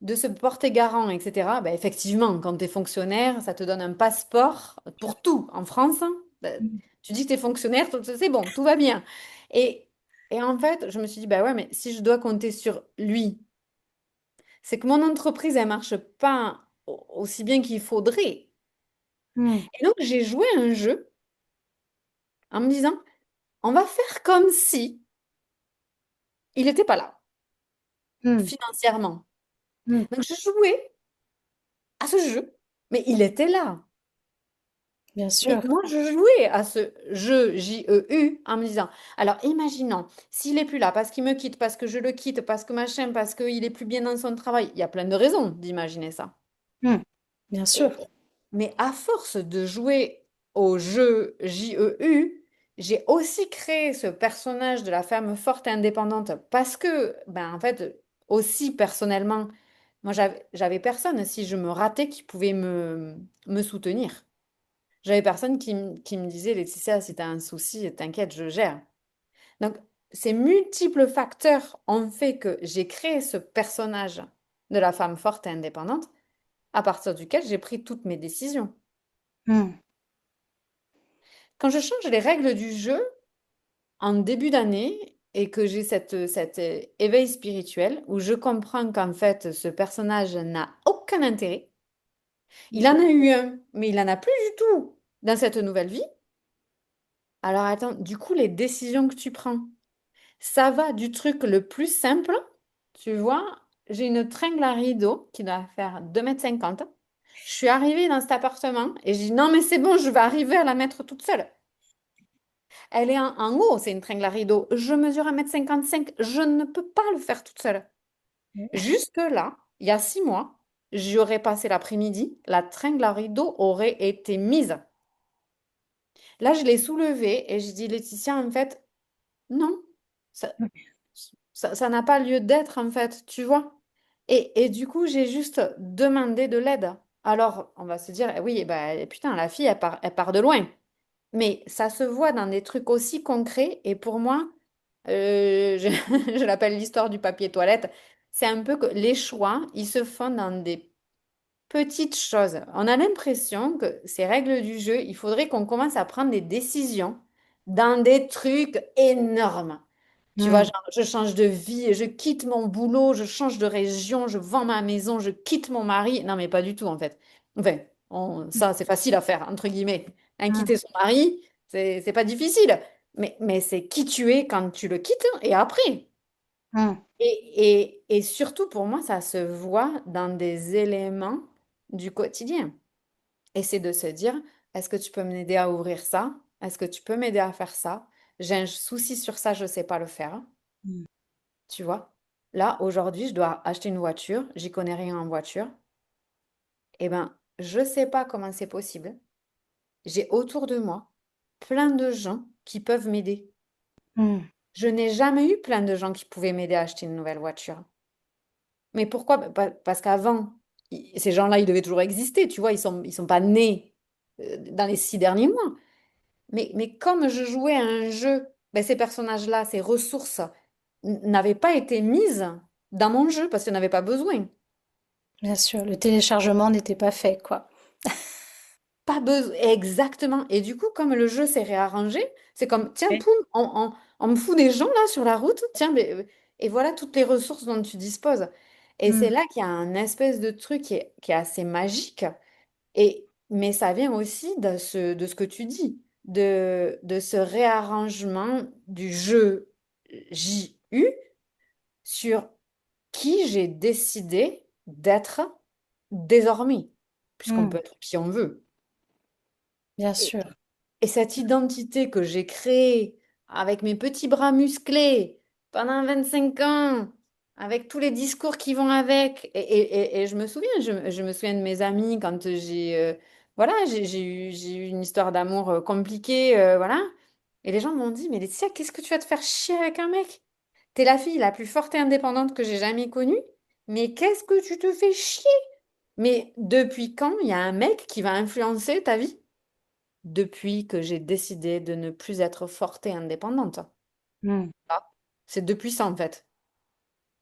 de se porter garant, etc., bah, effectivement, quand tu es fonctionnaire, ça te donne un passeport pour tout. En France, hein, bah, tu dis que tu es fonctionnaire, c'est bon, tout va bien. Et, et en fait, je me suis dit, bah ouais, mais si je dois compter sur lui, c'est que mon entreprise, elle marche pas aussi bien qu'il faudrait. Hmm. Et donc, j'ai joué à un jeu en me disant, on va faire comme si il n'était pas là, Hmm. financièrement. Hmm. Donc, je jouais à ce jeu, mais il était là. bien Mais sûr. moi, je jouais à ce jeu J-E-U en me disant, alors imaginons, s'il est plus là, parce qu'il me quitte, parce que je le quitte, parce que machin, parce qu'il est plus bien dans son travail, il y a plein de raisons d'imaginer ça. Hmm, bien Et- sûr. mais à force de jouer au jeu J-E-U, j'ai aussi créé ce personnage de la femme forte et indépendante parce que, ben en fait, aussi personnellement, moi j'avais personne si je me ratais qui pouvait me soutenir. J'avais personne qui me disait, Laetitia, si tu as un souci, t'inquiète, je gère. Donc, ces multiples facteurs ont fait que j'ai créé ce personnage de la femme forte et indépendante à partir duquel j'ai pris toutes mes décisions. Hmm, Quand je change les règles du jeu en début d'année et que j'ai cet éveil spirituel où je comprends qu'en fait, ce personnage n'a aucun intérêt, il en a eu un, mais il n'en a plus du tout dans cette nouvelle vie. Alors attends, du coup, les décisions que tu prends, ça va du truc le plus simple. Tu vois, j'ai une tringle à rideau qui doit faire 2,50 m. Je suis arrivée dans cet appartement et j'ai dit non, mais c'est bon, je vais arriver à la mettre toute seule. Elle est en haut, c'est une tringle à rideau. Je mesure 1,55 m. Je ne peux pas le faire toute seule. Jusque-là, il y a 6 mois, j'aurais passé l'après-midi, la tringle à rideau aurait été mise. Là, je l'ai soulevée et je dis, Laetitia, en fait, non, ça, ça n'a pas lieu d'être, en fait, tu vois. Et du coup, j'ai juste demandé de l'aide. Alors, on va se dire, eh oui, bah, putain, la fille, elle part de loin. Mais ça se voit dans des trucs aussi concrets. Et pour moi, je, je l'appelle l'histoire du papier toilette. C'est un peu que les choix, ils se font dans des petites choses. On a l'impression que ces règles du jeu, il faudrait qu'on commence à prendre des décisions dans des trucs énormes. Tu vois, hmm, genre, je change de vie, je quitte mon boulot, je change de région, je vends ma maison, je quitte mon mari. Non, mais pas du tout, en fait. Enfin, ça, c'est facile à faire, entre guillemets. Hein, hmm, quitter son mari, c'est pas difficile. Mais c'est qui tu es quand tu le quittes et après. hmm, Et surtout, pour moi, ça se voit dans des éléments du quotidien. Et c'est de se dire, est-ce que tu peux m'aider à ouvrir ça? Est-ce que tu peux m'aider à faire ça? J'ai un souci sur ça, je ne sais pas le faire. hmm, Tu vois? Là, aujourd'hui, je dois acheter une voiture. J'y connais rien en voiture. Eh ben, je ne sais pas comment c'est possible. J'ai autour de moi plein de gens qui peuvent m'aider. hmm. Je n'ai jamais eu plein de gens qui pouvaient m'aider à acheter une nouvelle voiture. Mais pourquoi? Parce qu'avant, ces gens-là, ils devaient toujours exister, tu vois, ils sont pas nés dans les 6 derniers mois. Mais comme je jouais à un jeu, ben, ces personnages-là, ces ressources n'avaient pas été mises dans mon jeu parce qu'il n'y en avait pas besoin. Bien sûr, le téléchargement n'était pas fait, quoi. Pas besoin, exactement. Et du coup, comme le jeu s'est réarrangé, c'est comme, tiens, Ouais. poum, on me fout des gens là sur la route, tiens, et voilà toutes les ressources dont tu disposes. Et Hmm, c'est là qu'il y a un espèce de truc qui est assez magique. Mais ça vient aussi de ce que tu dis, de ce réarrangement du jeu JU sur qui j'ai décidé d'être désormais, puisqu'on hmm, peut être qui on veut. bien Et, sûr. et cette identité que j'ai créée avec mes petits bras musclés pendant 25 ans, avec tous les discours qui vont avec, et je me souviens, je me souviens de mes amis quand voilà, j'ai eu une histoire d'amour compliquée, voilà. Et les gens m'ont dit, mais Laetitia, qu'est-ce que tu vas te faire chier avec un mec? T'es la fille la plus forte et indépendante que j'ai jamais connue, mais qu'est-ce que tu te fais chier? Mais depuis quand il y a un mec qui va influencer ta vie? Depuis que j'ai décidé de ne plus être forte et indépendante. Hmm, Ah, c'est depuis ça en fait.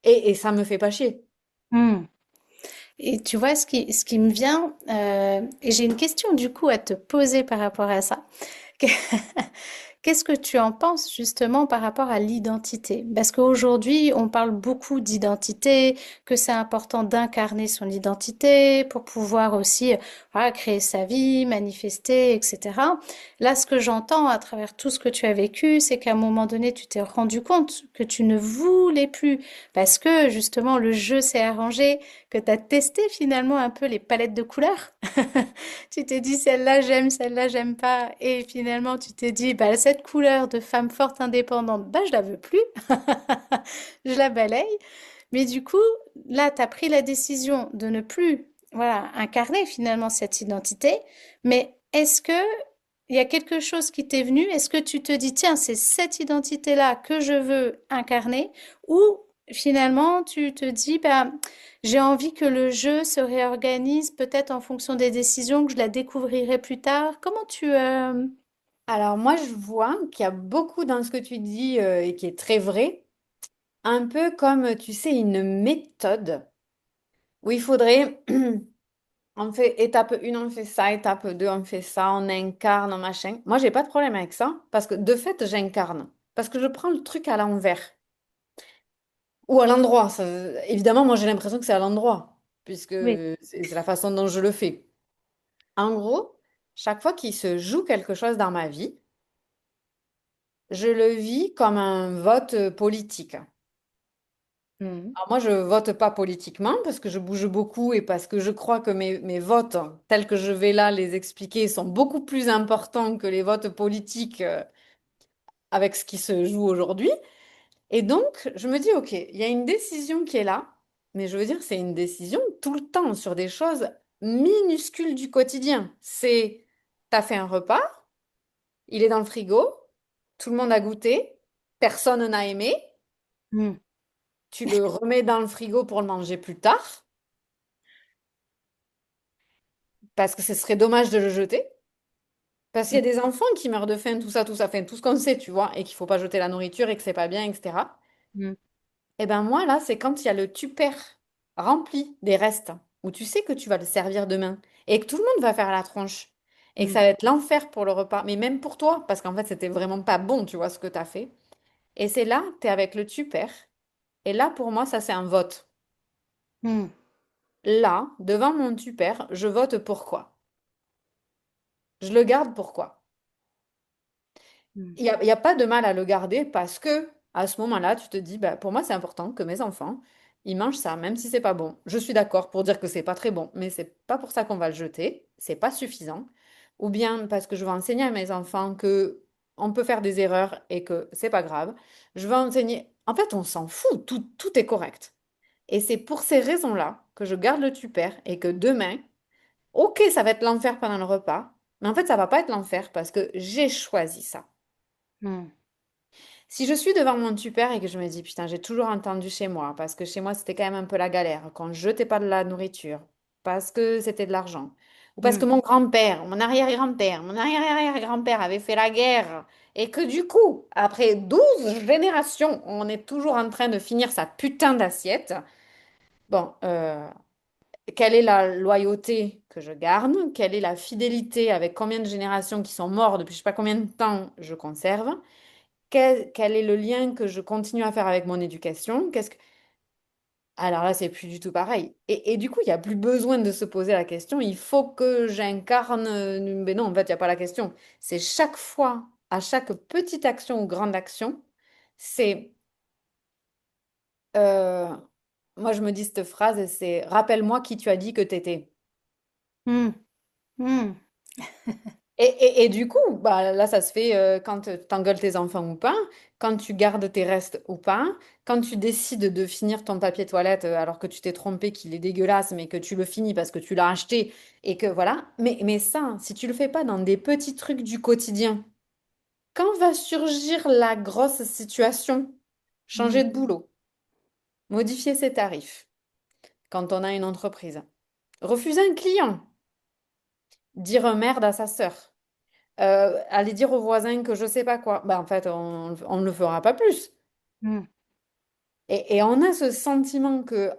Et ça me fait pas chier. hmm. Et tu vois, ce qui me vient, et j'ai une question du coup à te poser par rapport à ça. Qu'est-ce que tu en penses justement par rapport à l'identité? Parce qu'aujourd'hui, on parle beaucoup d'identité, que c'est important d'incarner son identité pour pouvoir aussi voilà, créer sa vie, manifester, etc. Là, ce que j'entends à travers tout ce que tu as vécu, c'est qu'à un moment donné, tu t'es rendu compte que tu ne voulais plus parce que justement le jeu s'est arrangé, que tu as testé finalement un peu les palettes de couleurs. Tu t'es dit celle-là j'aime pas et finalement tu t'es dit bah cette couleur de femme forte indépendante, bah je la veux plus. Je la balaye. Mais du coup, là tu as pris la décision de ne plus voilà, incarner finalement cette identité, mais est-ce que il y a quelque chose qui t'est venu? Est-ce que tu te dis tiens, c'est cette identité-là que je veux incarner ou finalement tu te dis bah j'ai envie que le jeu se réorganise peut-être en fonction des décisions, que je la découvrirai plus tard. Comment tu... Alors moi, je vois qu'il y a beaucoup dans ce que tu dis et qui est très vrai, un peu comme, tu sais, une méthode où il faudrait, on fait étape 1, on fait ça, étape 2, on fait ça, on incarne, machin. Moi, j'ai pas de problème avec ça parce que de fait, j'incarne. Parce que je prends le truc à l'envers ou à l'endroit. Évidemment, moi, j'ai l'impression que c'est à l'endroit puisque Oui. c'est la façon dont je le fais. En gros, chaque fois qu'il se joue quelque chose dans ma vie, je le vis comme un vote politique. Mhm. Alors moi, je vote pas politiquement parce que je bouge beaucoup et parce que je crois que mes votes, tels que je vais là les expliquer, sont beaucoup plus importants que les votes politiques avec ce qui se joue aujourd'hui. Et donc, je me dis, OK, il y a une décision qui est là, mais je veux dire, c'est une décision tout le temps sur des choses minuscules du quotidien. C'est, t'as fait un repas, il est dans le frigo, tout le monde a goûté, personne n'a aimé, Mhm. tu le remets dans le frigo pour le manger plus tard, parce que ce serait dommage de le jeter. Parce qu'il y a des enfants qui meurent de faim, tout ça, enfin, tout ce qu'on sait, tu vois, et qu'il faut pas jeter la nourriture et que c'est pas bien, etc. Mhm. Et ben moi, là, c'est quand il y a le tupper rempli des restes, où tu sais que tu vas le servir demain, et que tout le monde va faire la tronche, et que Mhm. ça va être l'enfer pour le repas, mais même pour toi, parce qu'en fait, c'était vraiment pas bon, tu vois, ce que tu as fait. Et c'est là, tu es avec le tupper, et là, pour moi, ça, c'est un vote. Mhm. Là, devant mon tupper, je vote pourquoi. Je le garde pourquoi. Mhm. Il y a pas de mal à le garder parce que à ce moment-là, tu te dis, bah, pour moi, c'est important que mes enfants, ils mangent ça, même si c'est pas bon. Je suis d'accord pour dire que c'est pas très bon, mais c'est pas pour ça qu'on va le jeter, c'est pas suffisant. Ou bien parce que je veux enseigner à mes enfants que on peut faire des erreurs et que c'est pas grave. Je veux enseigner. En fait, on s'en fout, tout est correct. Et c'est pour ces raisons-là que je garde le tupper et que demain, ok, ça va être l'enfer pendant le repas, mais en fait, ça va pas être l'enfer parce que j'ai choisi ça. Mhm. Si je suis devant mon tupper et que je me dis, putain, j'ai toujours entendu chez moi, parce que chez moi, c'était quand même un peu la galère, qu'on ne jetait pas de la nourriture, parce que c'était de l'argent, ou parce que Mhm. mon grand-père, mon arrière-grand-père, mon arrière-arrière-grand-père avait fait la guerre, et que du coup, après 12 générations, on est toujours en train de finir sa putain d'assiette. Bon, quelle est la loyauté que je garde? Quelle est la fidélité avec combien de générations qui sont mortes depuis je sais pas combien de temps je conserve? Quel est le lien que je continue à faire avec mon éducation? Alors là, c'est plus du tout pareil. Et du coup, il n'y a plus besoin de se poser la question. Il faut que j'incarne. Mais non, en fait, il n'y a pas la question. C'est chaque fois, à chaque petite action ou grande action, c'est. euh, Moi, je me dis cette phrase, c'est rappelle-moi qui tu as dit que t'étais. Mhm. Mhm. Et du coup, bah, là, ça se fait quand tu engueules tes enfants ou pas, quand tu gardes tes restes ou pas, quand tu décides de finir ton papier toilette alors que tu t'es trompé, qu'il est dégueulasse, mais que tu le finis parce que tu l'as acheté et que voilà. Mais ça, si tu le fais pas dans des petits trucs du quotidien, quand va surgir la grosse situation? Changer Mhm. de boulot, modifier ses tarifs quand on a une entreprise, refuser un client, dire merde à sa sœur. Aller dire aux voisins que je sais pas quoi, bah en fait, on ne le fera pas plus. Mhm. Et on a ce sentiment que,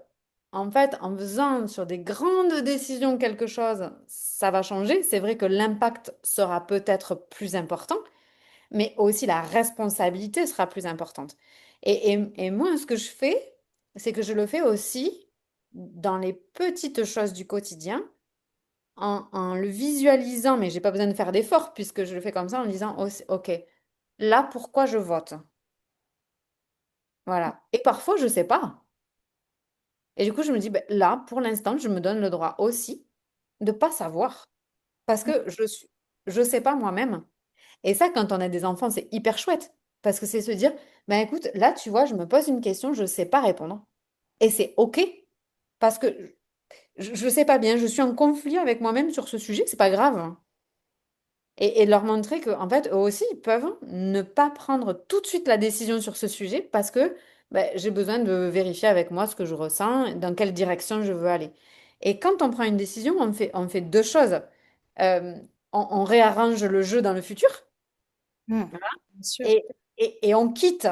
en fait, en faisant sur des grandes décisions quelque chose, ça va changer. C'est vrai que l'impact sera peut-être plus important, mais aussi la responsabilité sera plus importante. Et moi, ce que je fais, c'est que je le fais aussi dans les petites choses du quotidien, en le visualisant, mais j'ai pas besoin de faire d'effort puisque je le fais comme ça en disant, oh, ok, là, pourquoi je vote? Voilà. Et parfois, je sais pas. Et du coup, je me dis, ben, là, pour l'instant, je me donne le droit aussi de pas savoir. Parce que je sais pas moi-même. Et ça, quand on a des enfants, c'est hyper chouette. Parce que c'est se dire, ben écoute, là, tu vois, je me pose une question, je sais pas répondre. Et c'est OK. Parce que je sais pas bien, je suis en conflit avec moi-même sur ce sujet, c'est pas grave. Et de leur montrer que, en fait, eux aussi, ils peuvent ne pas prendre tout de suite la décision sur ce sujet parce que ben, j'ai besoin de vérifier avec moi ce que je ressens, dans quelle direction je veux aller. Et quand on prend une décision, on fait deux choses. Euh, on réarrange le jeu dans le futur Mm. Bien sûr. et, et on quitte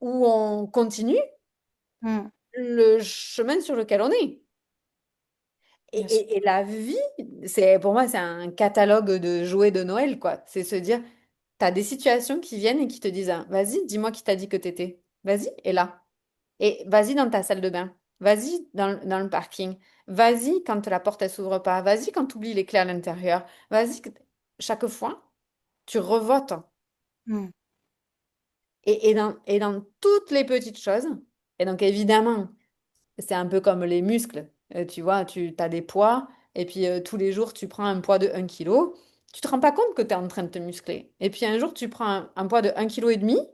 ou on continue Mm. le chemin sur lequel on est. Et, Bien sûr. et la vie, pour moi, c'est un catalogue de jouets de Noël, quoi. C'est se dire, t'as des situations qui viennent et qui te disent, ah, vas-y, dis-moi qui t'a dit que t'étais. Vas-y, et là. Et vas-y dans ta salle de bain. Vas-y dans le parking. Vas-y quand la porte elle s'ouvre pas. Vas-y quand tu oublies les clés à l'intérieur. Vas-y. Chaque fois, tu revotes. Mm. Et dans toutes les petites choses. Et donc, évidemment, c'est un peu comme les muscles. Tu vois, tu as des poids, et puis tous les jours, tu prends un poids de 1 kilo. Tu te rends pas compte que tu es en train de te muscler. Et puis un jour, tu prends un poids de 1,5 kg,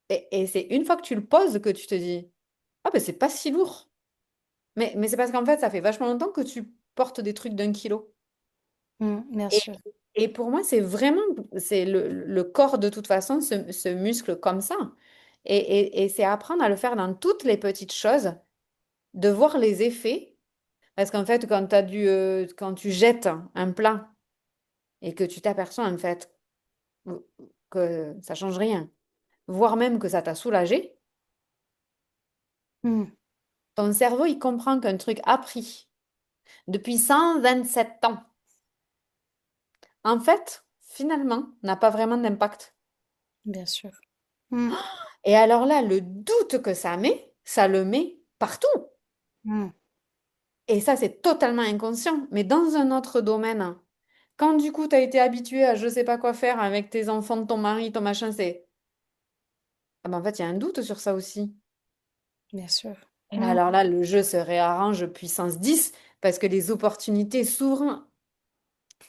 et c'est une fois que tu le poses que tu te dis, ah ben c'est pas si lourd. Mais c'est parce qu'en fait, ça fait vachement longtemps que tu portes des trucs d'1 kilo. Mm. Bien Et, sûr. et pour moi, c'est vraiment, c'est le corps de toute façon se muscle comme ça. Et c'est apprendre à le faire dans toutes les petites choses, de voir les effets. Parce qu'en fait, quand tu jettes un plat et que tu t'aperçois en fait que ça change rien, voire même que ça t'a soulagé, Mm. ton cerveau, il comprend qu'un truc appris depuis 127 ans, en fait, finalement, n'a pas vraiment d'impact. Bien sûr. Mm. Et alors là, le doute que ça le met partout. Mm. Et ça, c'est totalement inconscient. Mais dans un autre domaine, quand du coup, tu as été habitué à je sais pas quoi faire avec tes enfants, ton mari, ton machin, c'est... Ah ben, en fait, il y a un doute sur ça aussi. Bien sûr. Et Mm. alors là, le jeu se réarrange puissance 10 parce que les opportunités s'ouvrent.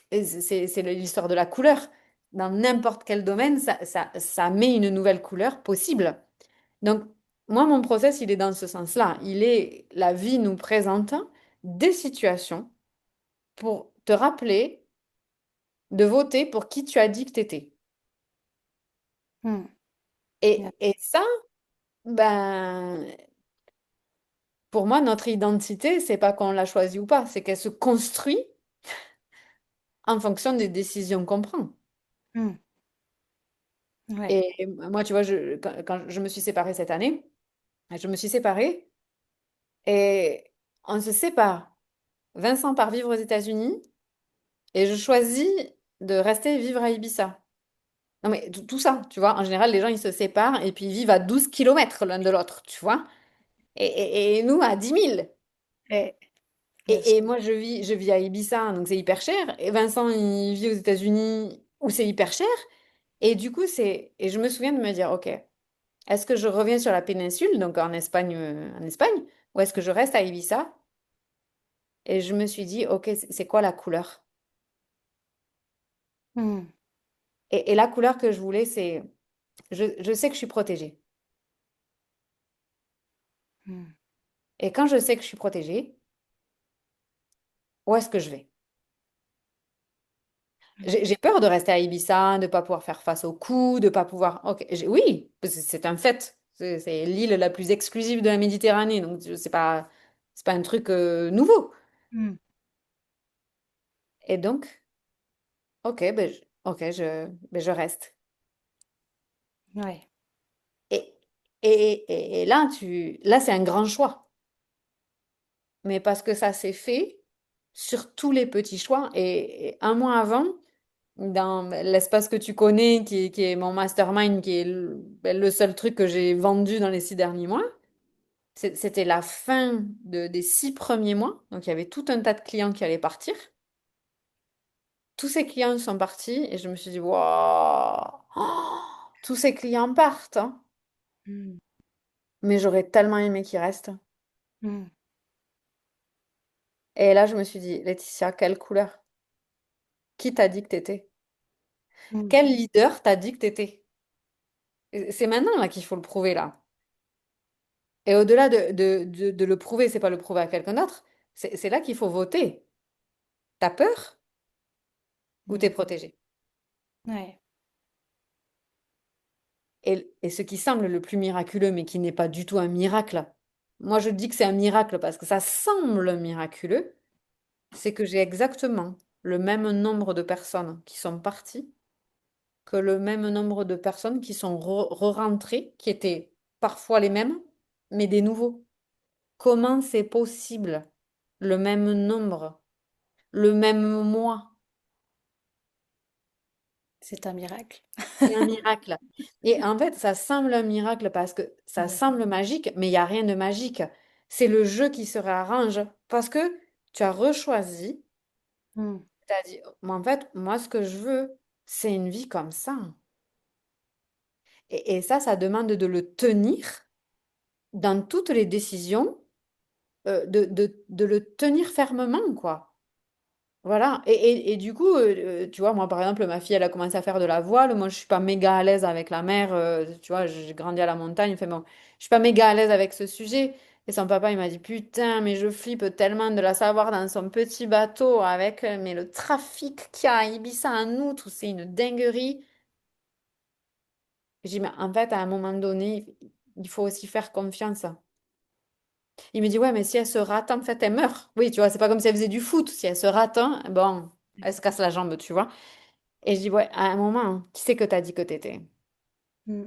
Et c'est l'histoire de la couleur. Dans n'importe quel domaine, ça met une nouvelle couleur possible. Donc, moi, mon process, il est dans ce sens-là. La vie nous présente des situations pour te rappeler de voter pour qui tu as dit que tu étais. Mm. Bien. Et ça, ben, pour moi, notre identité, c'est pas qu'on l'a choisie ou pas, c'est qu'elle se construit en fonction des décisions qu'on prend. Mm. Ouais. Et moi, tu vois, quand je me suis séparée cette année, je me suis séparée et on se sépare. Vincent part vivre aux États-Unis et je choisis de rester vivre à Ibiza. Non, mais tout ça, tu vois, en général, les gens, ils se séparent et puis ils vivent à 12 kilomètres l'un de l'autre, tu vois. Et nous, à 10 000. Ouais. Bien Et sûr. moi, je vis à Ibiza, donc c'est hyper cher. Et Vincent, il vit aux États-Unis où c'est hyper cher. Et du coup, et je me souviens de me dire, OK, est-ce que je reviens sur la péninsule, donc en Espagne, ou est-ce que je reste à Ibiza? Et je me suis dit, OK, c'est quoi la couleur? Mm. Et la couleur que je voulais, je sais que je suis protégée. Mm. Et quand je sais que je suis protégée, où est-ce que je vais? Ouais. J'ai peur de rester à Ibiza, de ne pas pouvoir faire face aux coups, de ne pas pouvoir. Ok, oui, c'est un fait. C'est l'île la plus exclusive de la Méditerranée, donc c'est pas un truc nouveau. Mm. Et donc, ok, ben je reste. Ouais. Et, et là, là, c'est un grand choix. Mais parce que ça s'est fait sur tous les petits choix. Et un mois avant, dans l'espace que tu connais, qui est mon mastermind, qui est le seul truc que j'ai vendu dans les 6 derniers mois. C'était la fin des 6 premiers mois. Donc, il y avait tout un tas de clients qui allaient partir. Tous ces clients sont partis et je me suis dit, waouh, oh, tous ces clients partent, hein. Mm. Mais j'aurais tellement aimé qu'ils restent. Mm. Et là, je me suis dit, Laetitia, quelle couleur? Qui t'a dit que t'étais? Mm. Quel leader t'a dit que t'étais? Et c'est maintenant là qu'il faut le prouver là. Et au-delà de le prouver, c'est pas le prouver à quelqu'un d'autre, c'est là qu'il faut voter. T'as peur ou t'es Mm. protégé? Ouais. Et ce qui semble le plus miraculeux, mais qui n'est pas du tout un miracle, moi je dis que c'est un miracle parce que ça semble miraculeux, c'est que j'ai exactement le même nombre de personnes qui sont parties que le même nombre de personnes qui sont re-rentrées, qui étaient parfois les mêmes, mais des nouveaux. Comment c'est possible? Le même nombre, le même mois. C'est un miracle. C'est un miracle. Et en fait, ça semble un miracle parce que ça Ouais. semble magique, mais il n'y a rien de magique. C'est le jeu qui se réarrange parce que tu as rechoisi, Mm. tu as dit, mais en fait, moi, ce que je veux, c'est une vie comme ça. Et ça demande de le tenir dans toutes les décisions, de le tenir fermement, quoi. Voilà. Et du coup, tu vois, moi, par exemple, ma fille, elle a commencé à faire de la voile. Moi, je suis pas méga à l'aise avec la mer. Tu vois, j'ai grandi à la montagne. Enfin bon, je suis pas méga à l'aise avec ce sujet. Et son papa, il m'a dit, putain, mais je flippe tellement de la savoir dans son petit bateau avec, mais le trafic qu'il y a à Ibiza en août, où c'est une dinguerie. J'ai dit, mais en fait, à un moment donné, il faut aussi faire confiance. Il me dit, ouais, mais si elle se rate, en fait, elle meurt. Oui, tu vois, c'est pas comme si elle faisait du foot. Si elle se rate, hein, bon, elle se casse la jambe, tu vois. Et je dis, ouais, à un moment, hein, qui c'est que t'as dit que t'étais? Mm.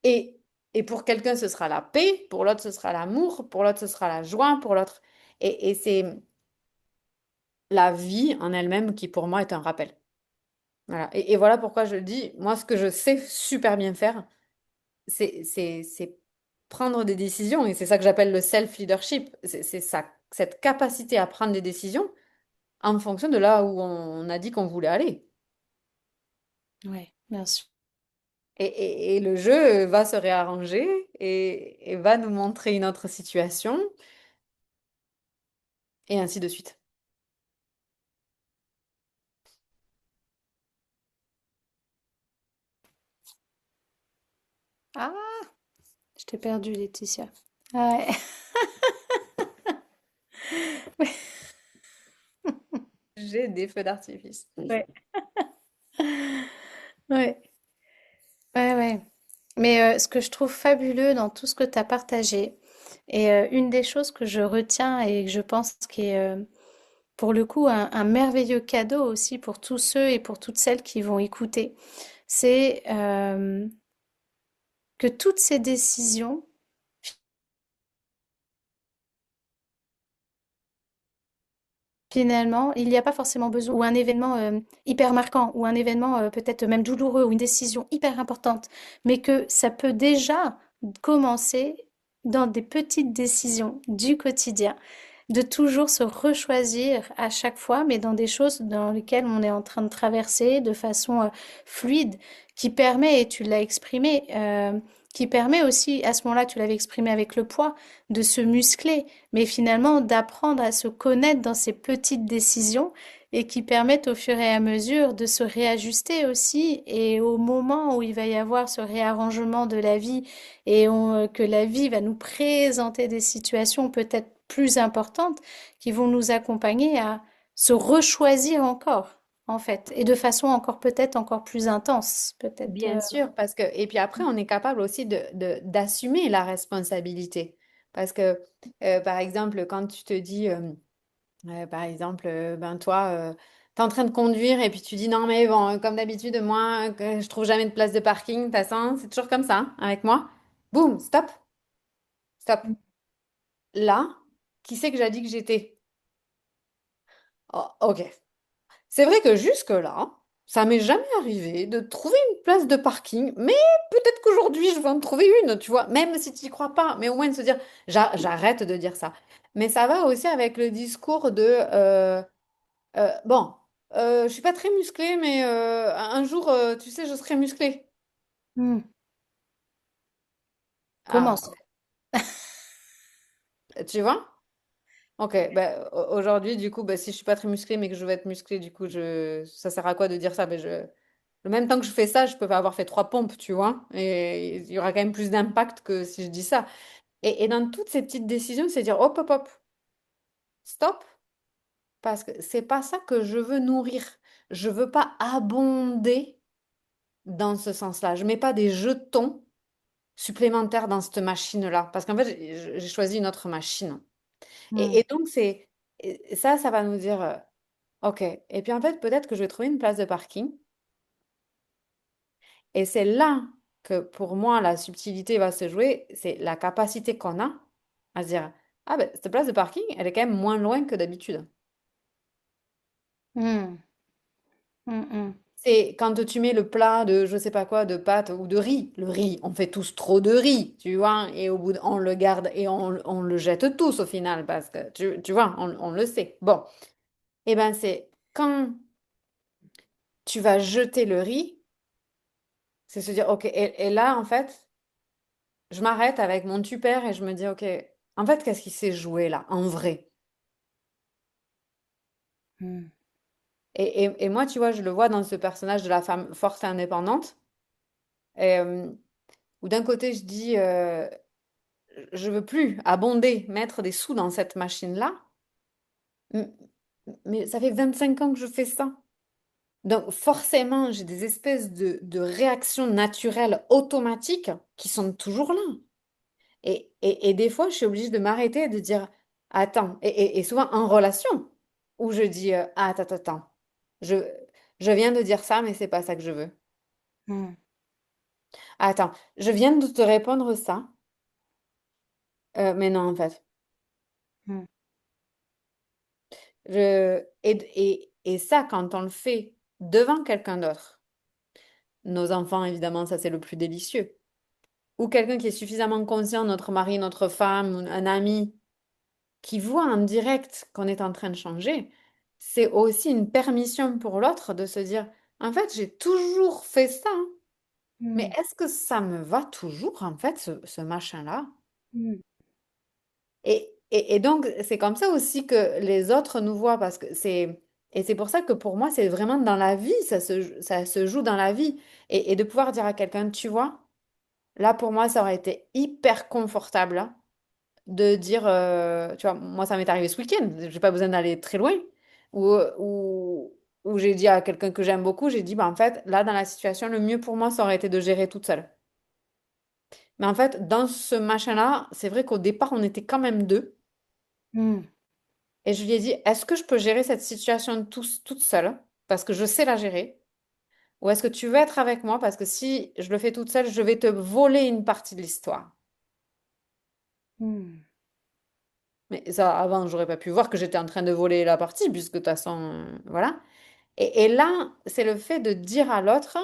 Et, et pour quelqu'un, ce sera la paix, pour l'autre, ce sera l'amour, pour l'autre, ce sera la joie, pour l'autre. Et c'est la vie en elle-même qui, pour moi, est un rappel. Voilà. Et voilà pourquoi je le dis, moi, ce que je sais super bien faire, c'est prendre des décisions. Et c'est ça que j'appelle le self-leadership. C'est ça, cette capacité à prendre des décisions en fonction de là où on a dit qu'on voulait aller. Ouais, bien sûr. Et le jeu va se réarranger et va nous montrer une autre situation, et ainsi de suite. Ah, je t'ai perdu, Laetitia. Ouais. J'ai des feux d'artifice. Ouais. Ouais. Ouais, ouais. Mais ce que je trouve fabuleux dans tout ce que tu as partagé, et une des choses que je retiens et que je pense qui est pour le coup un merveilleux cadeau aussi pour tous ceux et pour toutes celles qui vont écouter, c'est que toutes ces décisions, finalement, il n'y a pas forcément besoin, ou un événement hyper marquant, ou un événement peut-être même douloureux, ou une décision hyper importante, mais que ça peut déjà commencer dans des petites décisions du quotidien, de toujours se rechoisir à chaque fois, mais dans des choses dans lesquelles on est en train de traverser de façon fluide, qui permet, et tu l'as exprimé, qui permet aussi, à ce moment-là, tu l'avais exprimé avec le poids, de se muscler, mais finalement d'apprendre à se connaître dans ces petites décisions et qui permettent au fur et à mesure de se réajuster aussi et au moment où il va y avoir ce réarrangement de la vie et que la vie va nous présenter des situations peut-être plus importantes qui vont nous accompagner à se rechoisir encore en fait et de façon encore peut-être encore plus intense peut-être Bien sûr, parce que, et puis après, on est capable aussi d'assumer la responsabilité. Parce que, par exemple, quand tu te dis, par exemple, ben toi, tu es en train de conduire et puis tu dis, non, mais bon, comme d'habitude, moi, que je trouve jamais de place de parking, de toute façon, c'est toujours comme ça, hein, avec moi. Boum, stop, stop. Là, qui c'est que j'ai dit que j'étais? Oh, ok. C'est vrai que jusque-là, Ça m'est jamais arrivé de trouver une place de parking, mais peut-être qu'aujourd'hui je vais en trouver une, tu vois, même si tu n'y crois pas, mais au moins de se dire, j'arrête de dire ça. Mais ça va aussi avec le discours de, bon, je suis pas très musclée, mais un jour, tu sais, je serai musclée. Hmm. Comment Ah, ça? tu vois? Ok, ben, aujourd'hui, du coup, ben, si je suis pas très musclée, mais que je veux être musclée, du coup, ça sert à quoi de dire ça? Ben, le même temps que je fais ça, je peux pas avoir fait 3 pompes, tu vois, et il y aura quand même plus d'impact que si je dis ça. Et dans toutes ces petites décisions, c'est dire hop, hop, hop, stop, parce que c'est pas ça que je veux nourrir. Je veux pas abonder dans ce sens-là. Je mets pas des jetons supplémentaires dans cette machine-là, parce qu'en fait, j'ai choisi une autre machine. Hmm. Et donc, et ça va nous dire, ok. Et puis en fait, peut-être que je vais trouver une place de parking. Et c'est là que pour moi, la subtilité va se jouer. C'est la capacité qu'on a à se dire, ah ben, cette place de parking, elle est quand même moins loin que d'habitude. Hmm. Hmm, hmm. C'est quand tu mets le plat de je sais pas quoi, de pâtes ou de riz. Le riz, on fait tous trop de riz, tu vois, et au bout, on le garde et on le jette tous au final parce que tu vois, on le sait. Bon, et ben c'est quand tu vas jeter le riz, c'est se dire, ok, et là, en fait, je m'arrête avec mon tupper et je me dis, ok, en fait, qu'est-ce qui s'est joué là, en vrai? Hmm. Et moi, tu vois, je le vois dans ce personnage de la femme forte et indépendante, et, où d'un côté, je dis, je veux plus abonder, mettre des sous dans cette machine-là, m- mais ça fait 25 ans que je fais ça. Donc forcément, j'ai des espèces de réactions naturelles automatiques qui sont toujours là. Et des fois, je suis obligée de m'arrêter et de dire, attends, et souvent en relation, où je dis, ah, attends, attends, attends, je, je viens de dire ça, mais c'est pas ça que je veux. Hmm. Attends, je viens de te répondre ça, mais non, en fait. Hmm. Et ça, quand on le fait devant quelqu'un d'autre, nos enfants, évidemment, ça c'est le plus délicieux, ou quelqu'un qui est suffisamment conscient, notre mari, notre femme, un ami, qui voit en direct qu'on est en train de changer, c'est aussi une permission pour l'autre de se dire, en fait, j'ai toujours fait ça, hein, mais Hmm. est-ce que ça me va toujours, en fait, ce machin-là? Hmm. Et donc, c'est comme ça aussi que les autres nous voient, parce que et c'est pour ça que pour moi, c'est vraiment dans la vie, ça se joue dans la vie. Et de pouvoir dire à quelqu'un, tu vois, là, pour moi, ça aurait été hyper confortable, hein, de dire, tu vois, moi, ça m'est arrivé ce week-end, j'ai pas besoin d'aller très loin, où, où, où j'ai dit à quelqu'un que j'aime beaucoup, j'ai dit, bah, en fait, là, dans la situation, le mieux pour moi, ça aurait été de gérer toute seule. Mais en fait, dans ce machin-là, c'est vrai qu'au départ, on était quand même deux. Hmm. Et je lui ai dit, est-ce que je peux gérer cette situation toute seule, parce que je sais la gérer, ou est-ce que tu veux être avec moi, parce que si je le fais toute seule, je vais te voler une partie de l'histoire. Hmm. Mais ça, avant, j'aurais pas pu voir que j'étais en train de voler la partie, puisque de toute façon, voilà. Et là, c'est le fait de dire à l'autre,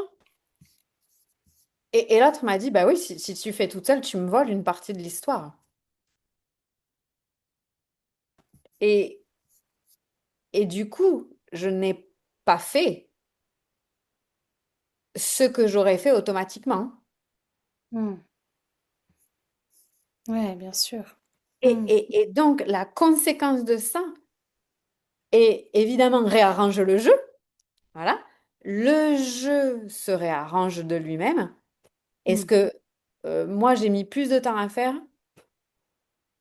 et l'autre m'a dit, bah oui, si tu fais toute seule, tu me voles une partie de l'histoire. Et, et du coup, je n'ai pas fait ce que j'aurais fait automatiquement. Hmm. Ouais, bien sûr. Et, Hmm. et donc, la conséquence de ça, et évidemment, réarrange le jeu. Voilà. Le jeu se réarrange de lui-même. Et ce Hmm. que moi, j'ai mis plus de temps à faire,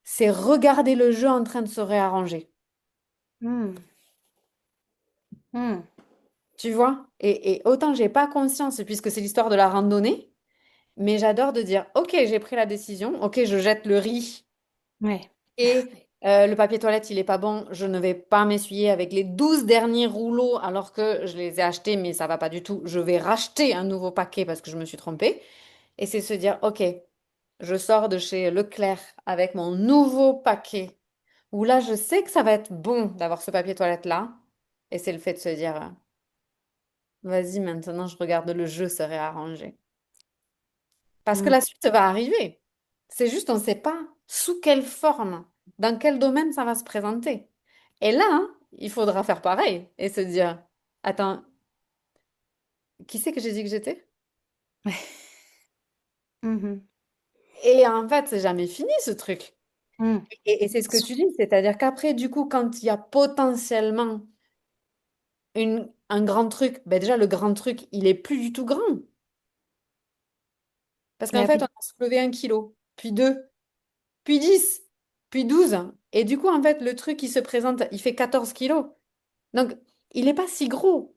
c'est regarder le jeu en train de se réarranger. Hmm. Hmm. Tu vois? Et autant j'ai pas conscience, puisque c'est l'histoire de la randonnée, mais j'adore de dire, OK, j'ai pris la décision, OK, je jette le riz Ouais. et le papier toilette, il est pas bon, je ne vais pas m'essuyer avec les 12 derniers rouleaux alors que je les ai achetés, mais ça va pas du tout. Je vais racheter un nouveau paquet parce que je me suis trompée. Et c'est se dire, OK, je sors de chez Leclerc avec mon nouveau paquet, où là, je sais que ça va être bon d'avoir ce papier toilette-là. Et c'est le fait de se dire, vas-y, maintenant je regarde le jeu se réarranger. Parce que Mm. la suite va arriver. C'est juste, on ne sait pas sous quelle forme, dans quel domaine ça va se présenter. Et là, hein, il faudra faire pareil et se dire, attends, qui c'est que j'ai dit que j'étais? Mhm. Et en fait, c'est jamais fini ce truc. Mm. Et c'est ce que tu dis, c'est-à-dire qu'après, du coup, quand il y a potentiellement un grand truc, ben déjà, le grand truc, il est plus du tout grand. Parce qu'en Ah fait, on oui. a soulevé 1 kilo, puis 2, puis 10, puis 12. Et du coup, en fait, le truc qui se présente, il fait 14 kilos. Donc, il n'est pas si gros.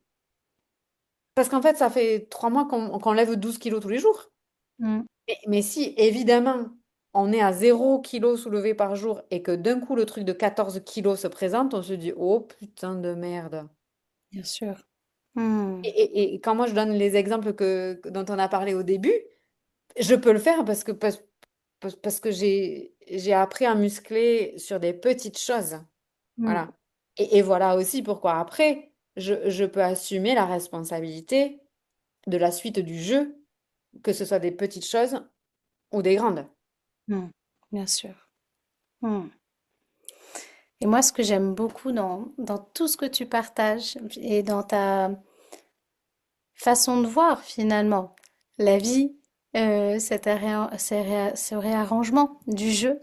Parce qu'en fait, ça fait 3 mois qu'on lève 12 kilos tous les jours. Mm. Mais si, évidemment, on est à 0 kilo soulevé par jour et que d'un coup, le truc de 14 kilos se présente, on se dit, oh putain de merde. Bien sûr. Mm. Et quand moi, je donne les exemples dont on a parlé au début, je peux le faire parce que j'ai appris à muscler sur des petites choses. Mm. Voilà. Et voilà aussi pourquoi après, je peux assumer la responsabilité de la suite du jeu, que ce soit des petites choses ou des grandes. Mm. Bien sûr. Mm. Et moi, ce que j'aime beaucoup dans tout ce que tu partages et dans ta façon de voir finalement la vie, ce réarrangement du jeu,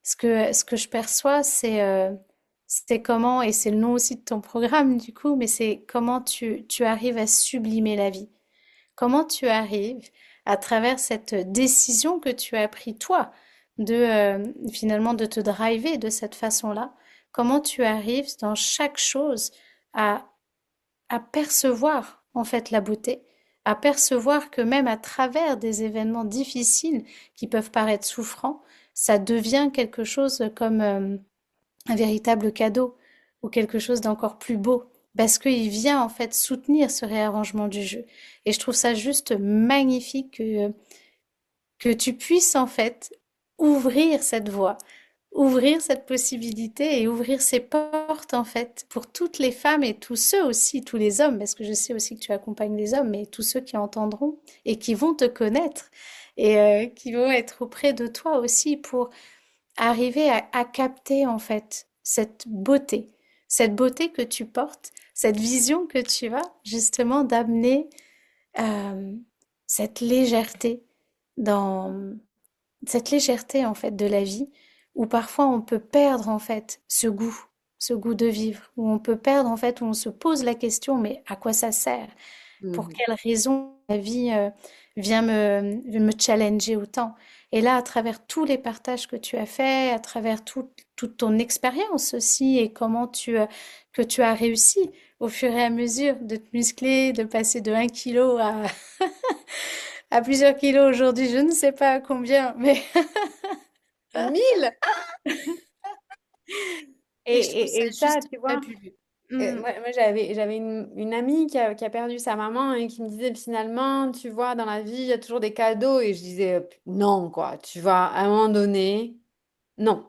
ce que je perçois, c'est comment, et c'est le nom aussi de ton programme du coup, mais c'est comment tu arrives à sublimer la vie. Comment tu arrives, à travers cette décision que tu as pris toi, finalement de te driver de cette façon-là, comment tu arrives dans chaque chose à, à percevoir en fait la beauté, à percevoir que même à travers des événements difficiles qui peuvent paraître souffrants, ça devient quelque chose comme un véritable cadeau ou quelque chose d'encore plus beau parce qu'il vient en fait soutenir ce réarrangement du jeu. Et je trouve ça juste magnifique que tu puisses en fait ouvrir cette voie, ouvrir cette possibilité et ouvrir ces portes en fait pour toutes les femmes et tous ceux aussi, tous les hommes, parce que je sais aussi que tu accompagnes les hommes, mais tous ceux qui entendront et qui vont te connaître et qui vont être auprès de toi aussi pour arriver à capter en fait cette beauté que tu portes, cette vision que tu as justement d'amener euh, cette légèreté dans cette légèreté en fait de la vie où parfois on peut perdre en fait ce goût de vivre, où on peut perdre en fait, où on se pose la question mais à quoi ça sert? Pour Mhm. quelle raison la vie vient me challenger autant? Et là, à travers tous les partages que tu as faits, à travers toute ton expérience aussi, et comment que tu as réussi au fur et à mesure de te muscler, de passer de 1 kilo à plusieurs kilos aujourd'hui, je ne sais pas à combien, mais 1000! Et, et je trouve ça et ça, juste tu vois, fabuleux. Mm, moi j'avais une amie qui a perdu sa maman et qui me disait finalement, tu vois, dans la vie, il y a toujours des cadeaux. Et je disais, non, quoi, tu vois, à un moment donné, non,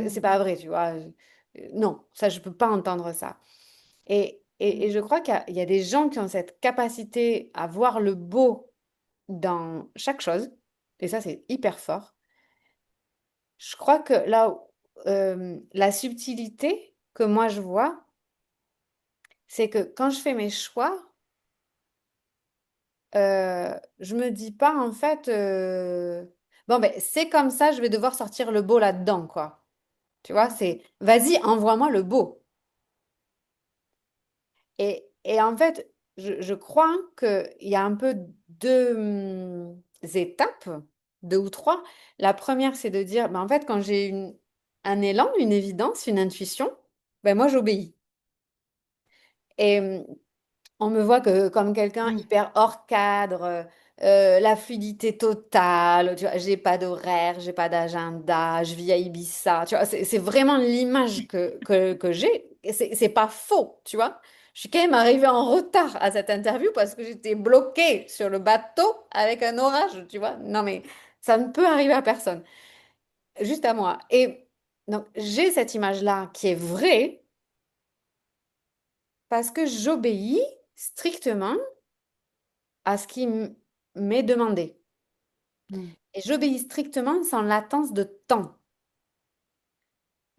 c'est mm, pas vrai, tu vois. Non, ça, je peux pas entendre ça. Et je crois qu'il y a des gens qui ont cette capacité à voir le beau dans chaque chose. Et ça, c'est hyper fort. Je crois que là, la subtilité que moi je vois, c'est que quand je fais mes choix, je me dis pas en fait, bon ben c'est comme ça, je vais devoir sortir le beau là-dedans, quoi. Tu vois, c'est vas-y, envoie-moi le beau. Et en fait, je crois qu'il y a un peu deux étapes, deux ou trois. La première, c'est de dire, ben, en fait, quand j'ai un élan, une évidence, une intuition, ben moi j'obéis. Et on me voit que comme quelqu'un mm, hyper hors cadre, la fluidité totale, tu vois, j'ai pas d'horaire, j'ai pas d'agenda, je vis à Ibiza, tu vois, c'est vraiment l'image que j'ai. Et c'est pas faux, tu vois. Je suis quand même arrivée en retard à cette interview parce que j'étais bloquée sur le bateau avec un orage, tu vois. Non mais ça ne peut arriver à personne, juste à moi. Et donc j'ai cette image-là qui est vraie parce que j'obéis. strictement à ce qui m'est demandé. mm, Et j'obéis strictement sans latence de temps.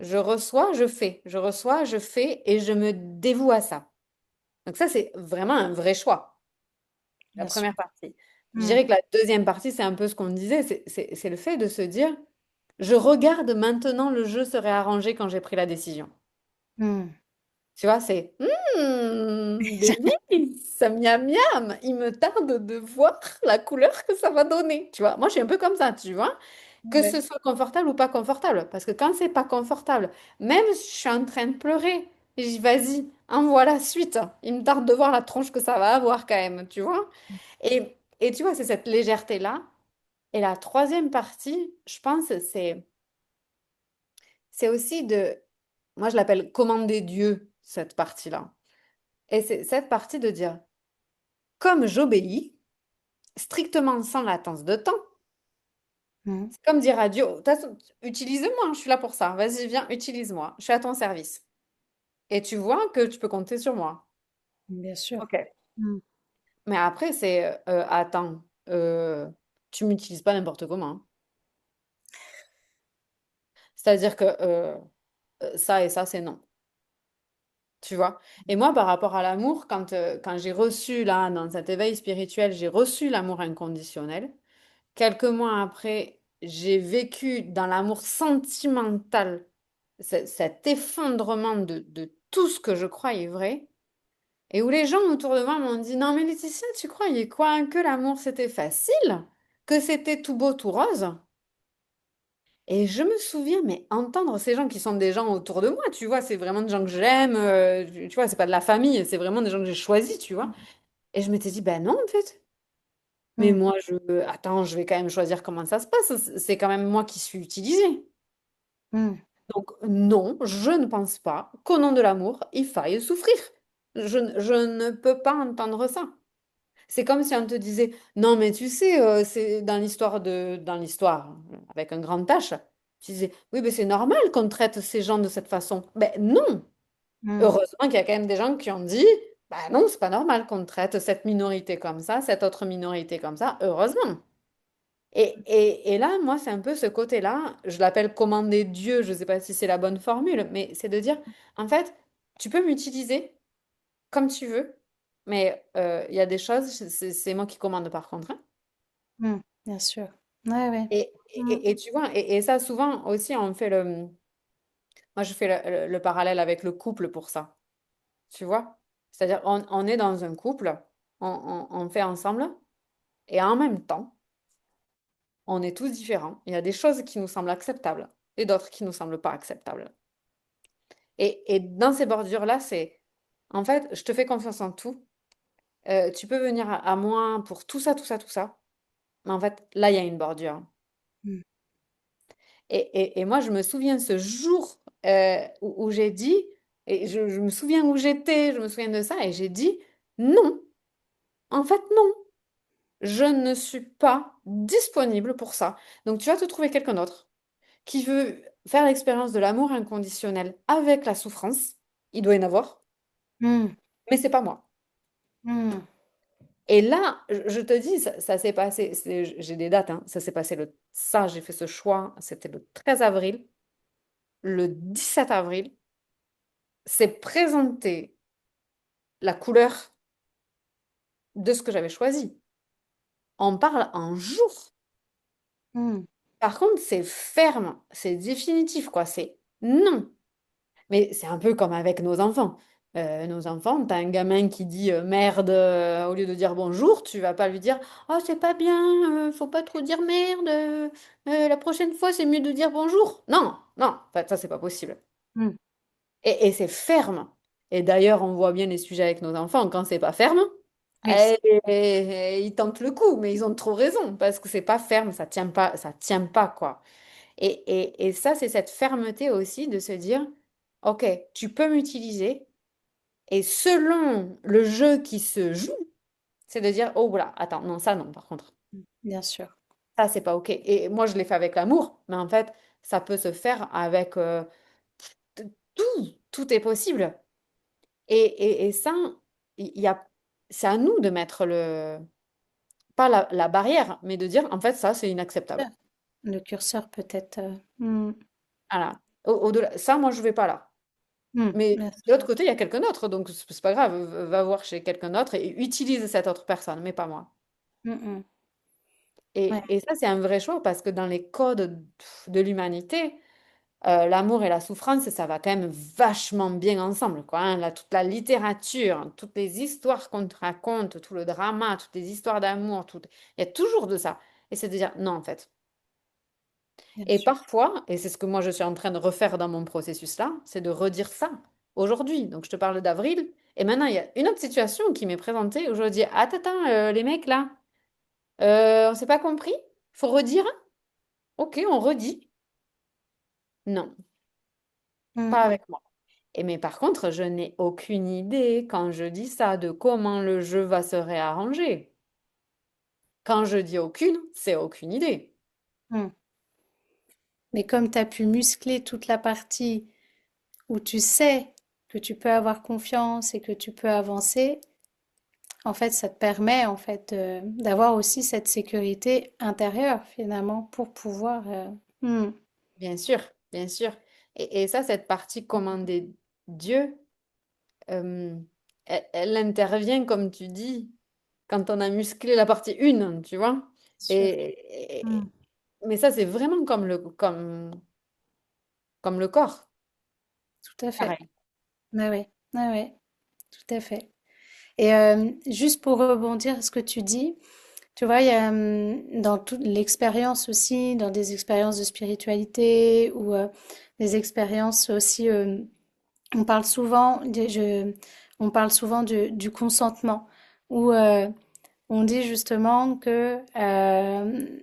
Je reçois, je fais. Je reçois, je fais et je me dévoue à ça. Donc ça, c'est vraiment un vrai choix, la bien sûr. première partie. Je Mm, dirais que la deuxième partie, c'est un peu ce qu'on disait, c'est le fait de se dire, je regarde maintenant le jeu se réarranger quand j'ai pris la décision. mm. Tu vois, c'est délice, miam miam, il me tarde de voir la couleur que ça va donner. Tu vois, moi je suis un peu comme ça, tu vois, que Ouais. ce soit confortable ou pas confortable. Parce que quand c'est pas confortable, même si je suis en train de pleurer, je dis vas-y, envoie la suite. Il me tarde de voir la tronche que ça va avoir quand même, tu vois. Et tu vois, c'est cette légèreté-là. Et la troisième partie, je pense, c'est aussi de, moi je l'appelle commander Dieu, cette partie-là. Et c'est cette partie de dire, comme j'obéis, strictement sans latence de temps, Mm, c'est comme dire à Dieu, de toute façon, utilise-moi, je suis là pour ça, vas-y, viens, utilise-moi, je suis à ton service. Et tu vois que tu peux compter sur moi. bien sûr. Ok. Mm, Mais après, c'est, attends, tu m'utilises pas n'importe comment, hein. C'est-à-dire que ça et ça, c'est non. Tu vois? Et moi, par rapport à l'amour, quand j'ai reçu, là, dans cet éveil spirituel, j'ai reçu l'amour inconditionnel. Quelques mois après, j'ai vécu dans l'amour sentimental cet effondrement de tout ce que je croyais vrai. Et où les gens autour de moi m'ont dit, non mais Laetitia, tu croyais quoi? Que l'amour c'était facile? Que c'était tout beau, tout rose? Et je me souviens, mais entendre ces gens qui sont des gens autour de moi, tu vois, c'est vraiment des gens que j'aime, tu vois, c'est pas de la famille, c'est vraiment des gens que j'ai choisis, tu vois. Et je m'étais dit, ben non, en fait. Mais mm, moi, attends, je vais quand même choisir comment ça se passe. C'est quand même moi qui suis utilisée. mm, Donc, non, je ne pense pas qu'au nom de l'amour, il faille souffrir. Je ne peux pas entendre ça. C'est comme si on te disait, non, mais tu sais, c'est dans l'histoire, avec un grand H, tu disais, oui, mais c'est normal qu'on traite ces gens de cette façon. Ben non. mm, Heureusement qu'il y a quand même des gens qui ont dit, ben non, c'est pas normal qu'on traite cette minorité comme ça, cette autre minorité comme ça. Heureusement. Et là, moi, c'est un peu ce côté-là, je l'appelle commander Dieu, je ne sais pas si c'est la bonne formule, mais c'est de dire, en fait, tu peux m'utiliser comme tu veux, mais il y a des choses, c'est moi qui commande par contre, hein. mm, bien sûr. Ouais, ouais. Mm, Et tu vois, et ça, souvent aussi, on fait moi, je fais le parallèle avec le couple pour ça, tu vois? C'est-à-dire, on est dans un couple, on fait ensemble, et en même temps, on est tous différents. Il y a des choses qui nous semblent acceptables et d'autres qui nous semblent pas acceptables. Et dans ces bordures-là, c'est, en fait, je te fais confiance en tout. Tu peux venir à moi pour tout ça, tout ça, tout ça. Mais en fait, là, il y a une bordure. mm, Et moi, je me souviens ce jour où j'ai dit, et je me souviens où j'étais, je me souviens de ça, et j'ai dit, non, en fait, non, je ne suis pas disponible pour ça. Donc, tu vas te trouver quelqu'un d'autre qui veut faire l'expérience de l'amour inconditionnel avec la souffrance. Il doit y en avoir, mm, mais c'est pas moi. mm, Et là, je te dis, ça s'est passé, j'ai des dates, hein, ça s'est passé ça, j'ai fait ce choix, c'était le 13 avril. Le 17 avril, s'est présenté la couleur de ce que j'avais choisi. On parle en jour. mm. Par contre, c'est ferme, c'est définitif, quoi. C'est non. Mais c'est un peu comme avec nos enfants. Nos enfants, t'as un gamin qui dit merde au lieu de dire bonjour, tu vas pas lui dire oh c'est pas bien, faut pas trop dire merde, la prochaine fois c'est mieux de dire bonjour. Non, non, enfin, ça c'est pas possible. Mm. Et c'est ferme. Et d'ailleurs, on voit bien les sujets avec nos enfants, quand c'est pas ferme, Oui. ils tentent le coup, mais ils ont trop raison, parce que c'est pas ferme, ça tient pas, quoi. Et ça, c'est cette fermeté aussi de se dire, OK, tu peux m'utiliser, et selon le jeu qui se joue, c'est de dire, oh voilà, attends, non, ça non, par contre, Bien sûr. ça c'est pas OK. Et moi, je l'ai fait avec l'amour, mais en fait, ça peut se faire avec tout, tout est possible. Et ça, il y a. c'est à nous de mettre pas la barrière, mais de dire, en fait, ça, c'est inacceptable. Le curseur peut-être. Voilà. Au-delà, ça, moi, je vais pas là. Mais Bien de sûr. l'autre côté, il y a quelqu'un d'autre, donc c'est pas grave, va voir chez quelqu'un d'autre et utilise cette autre personne, mais pas moi. Mm. Ouais, Et ça, c'est un vrai choix parce que dans les codes de l'humanité, l'amour et la souffrance, ça va quand même vachement bien ensemble, quoi, hein. Toute la littérature, toutes les histoires qu'on te raconte, tout le drama, toutes les histoires d'amour, il y a toujours de ça. Et c'est de dire non, en fait. bien Et sûr. parfois, et c'est ce que moi je suis en train de refaire dans mon processus là, c'est de redire ça aujourd'hui. Donc je te parle d'avril, et maintenant il y a une autre situation qui m'est présentée où je dis, attends, attends, les mecs là, on s'est pas compris? Faut redire? Ok, on redit. Non, pas Mm. avec moi. Et mais par contre, je n'ai aucune idée quand je dis ça de comment le jeu va se réarranger. Quand je dis aucune, c'est aucune idée. Mm. Mais comme tu as pu muscler toute la partie où tu sais que tu peux avoir confiance et que tu peux avancer, en fait, ça te permet en fait d'avoir aussi cette sécurité intérieure finalement pour pouvoir. Bien sûr, bien sûr. Et ça, cette partie commander Dieu, euh, elle intervient, comme tu dis, quand on a musclé la partie une, tu vois. Sûr. Et- mais ça, c'est vraiment comme le corps. Tout à fait. Pareil. Ouais, ouais, ouais, ouais, tout à fait. Et juste pour rebondir à ce que tu dis, tu vois, il y a dans toute l'expérience aussi, dans des expériences de spiritualité ou des expériences aussi, on parle souvent, on parle souvent du consentement, où on dit justement que